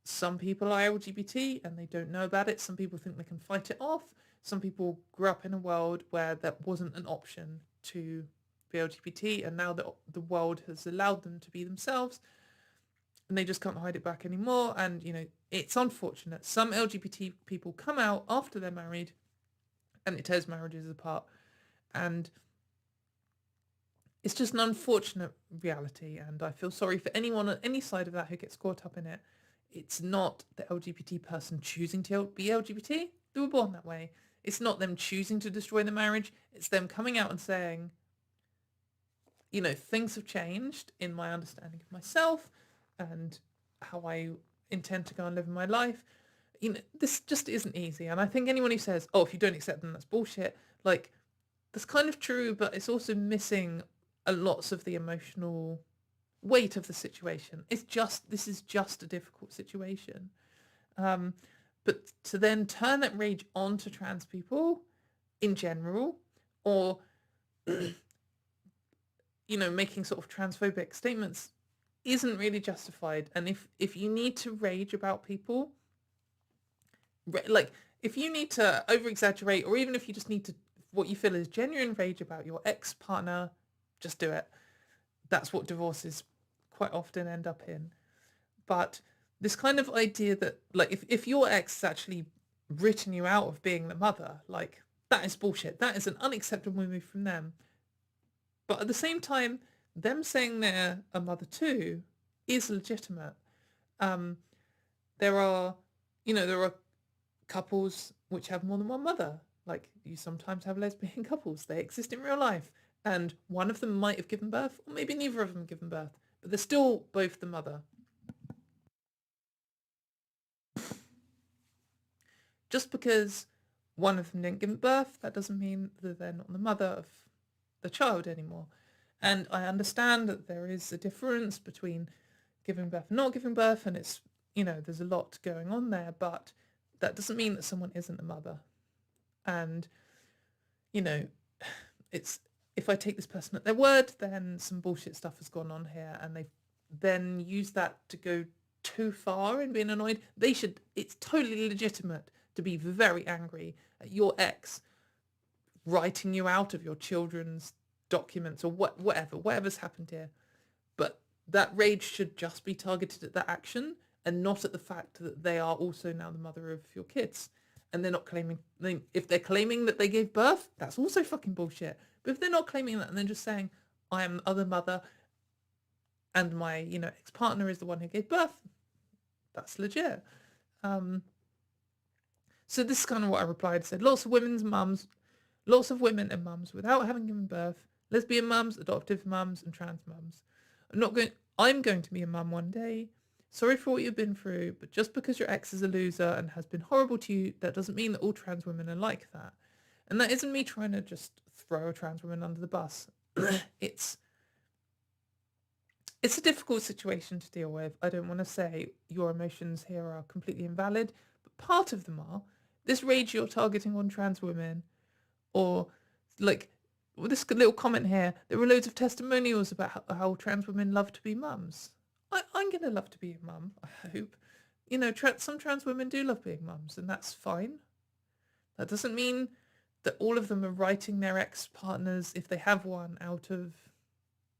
Some people are LGBT and they don't know about it. Some people think they can fight it off. Some people grew up in a world where that wasn't an option to be LGBT, and now the world has allowed them to be themselves and they just can't hide it back anymore. And, you know, it's unfortunate. Some LGBT people come out after they're married and it tears marriages apart. And it's just an unfortunate reality. And I feel sorry for anyone on any side of that who gets caught up in it. It's not the LGBT person choosing to be LGBT. They were born that way. It's not them choosing to destroy the marriage. It's them coming out and saying, you know, things have changed in my understanding of myself and how I intend to go and live my life. You know, this just isn't easy. And I think anyone who says, oh, if you don't accept them, that's bullshit. Like, that's kind of true, but it's also missing lots of the emotional weight of the situation. This is just a difficult situation. But to then turn that rage onto trans people in general, or, you know, making sort of transphobic statements isn't really justified. And if you need to rage about people, like if you need to over-exaggerate, or even if you just need to, what you feel is genuine rage about your ex-partner, just do it. That's what divorces quite often end up in. But this kind of idea that, like, if your ex has actually written you out of being the mother, like, that is bullshit. That is an unacceptable move from them. But at the same time, them saying they're a mother too is legitimate. There are couples which have more than one mother. Like, you sometimes have lesbian couples. They exist in real life. And one of them might have given birth, or maybe neither of them have given birth. But they're still both the mother. Just because one of them didn't give birth, that doesn't mean that they're not the mother of the child anymore. And I understand that there is a difference between giving birth and not giving birth, and it's, you know, there's a lot going on there, but that doesn't mean that someone isn't the mother. And, you know, it's, if I take this person at their word, then some bullshit stuff has gone on here, and they've then used that to go too far in being annoyed. It's totally legitimate to be very angry at your ex writing you out of your children's documents or whatever's happened here. But that rage should just be targeted at that action and not at the fact that they are also now the mother of your kids. And they're not claiming, if they're claiming that they gave birth, that's also fucking bullshit. But if they're not claiming that and they're just saying, I am other mother and my, you know, ex-partner is the one who gave birth, that's legit. So this is kind of what I replied. I said, lots of women and mums without having given birth, lesbian mums, adoptive mums, and trans mums. I'm going to be a mum one day. Sorry for what you've been through, but just because your ex is a loser and has been horrible to you, that doesn't mean that all trans women are like that. And that isn't me trying to just throw a trans woman under the bus. it's a difficult situation to deal with. I don't want to say your emotions here are completely invalid, but part of them are. This rage you're targeting on trans women, or like this little comment here, there were loads of testimonials about how trans women love to be mums. I'm going to love to be a mum, I hope. You know, some trans women do love being mums, and that's fine. That doesn't mean that all of them are writing their ex-partners, if they have one, out of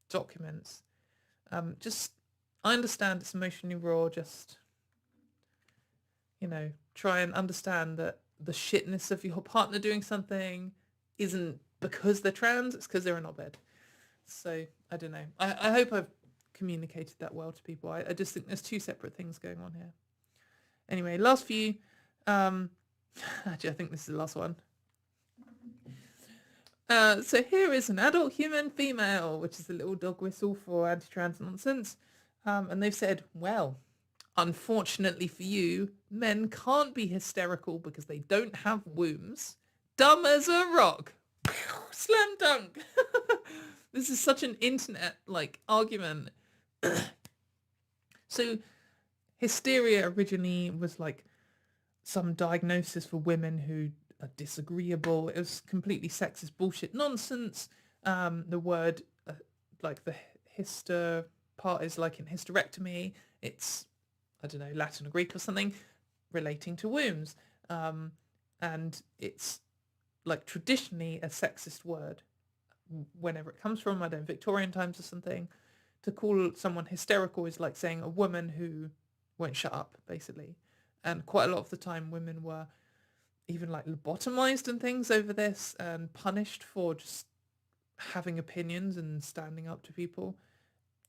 documents. I understand it's emotionally raw, just, try and understand that the shitness of your partner doing something isn't because they're trans, it's because they're in knobhead. So, I don't know. I hope I've communicated that well to people. I just think there's two separate things going on here. Anyway, last few. Actually, I think this is the last one. So here is an adult human female, which is a little dog whistle for anti-trans nonsense. And they've said, well, unfortunately for you, men can't be hysterical because they don't have wombs. Dumb as a rock. Slam dunk. This is such an internet argument. So hysteria originally was some diagnosis for women who are disagreeable. It was completely sexist bullshit nonsense. The word the hyster part is in hysterectomy. It's, I don't know, Latin or Greek or something relating to wombs. And it's traditionally a sexist word whenever it comes from, I don't know, Victorian times or something. To call someone hysterical is like saying a woman who won't shut up, basically. And quite a lot of the time women were even lobotomized and things over this and punished for just having opinions and standing up to people.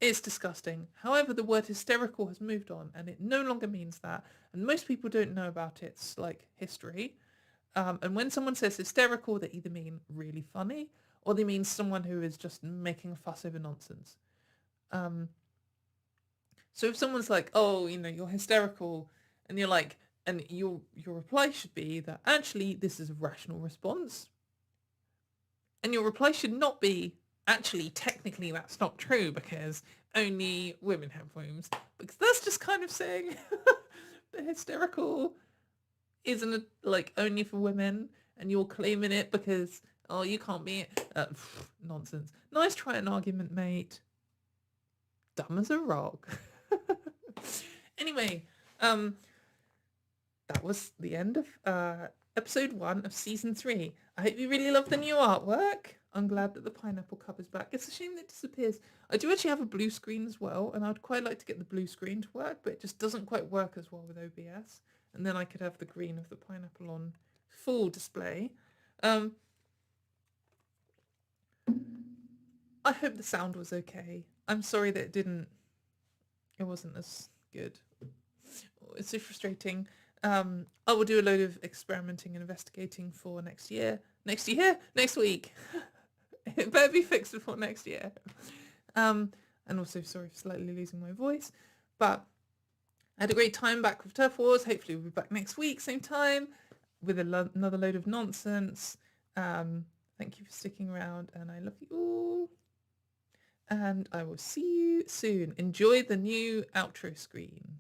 It's disgusting. However, the word hysterical has moved on and it no longer means that. And most people don't know about its history. And when someone says hysterical, they either mean really funny or they mean someone who is just making a fuss over nonsense. So if someone's like, oh, you're hysterical, and you're like, and your reply should be that actually this is a rational response. And your reply should not be, actually, technically that's not true because only women have wombs. Because that's just kind of saying the hysterical isn't only for women and you're claiming it because, oh, you can't be nonsense. Nice try an argument, mate. Dumb as a rock. Anyway, that was the end of episode 1 of season 3. I hope you really love the new artwork. I'm glad that the pineapple cup is back. It's a shame that it disappears. I do actually have a blue screen as well, and I'd quite like to get the blue screen to work, but it just doesn't quite work as well with OBS. And then I could have the green of the pineapple on full display. I hope the sound was okay. I'm sorry that it wasn't as good. It's so frustrating. I will do a load of experimenting and investigating for next year. Next week. It better be fixed before next year. And also sorry for slightly losing my voice. But I had a great time back with Turf Wars. Hopefully we'll be back next week, same time, with another load of nonsense. Thank you for sticking around and I love you all. And I will see you soon. Enjoy the new outro screen.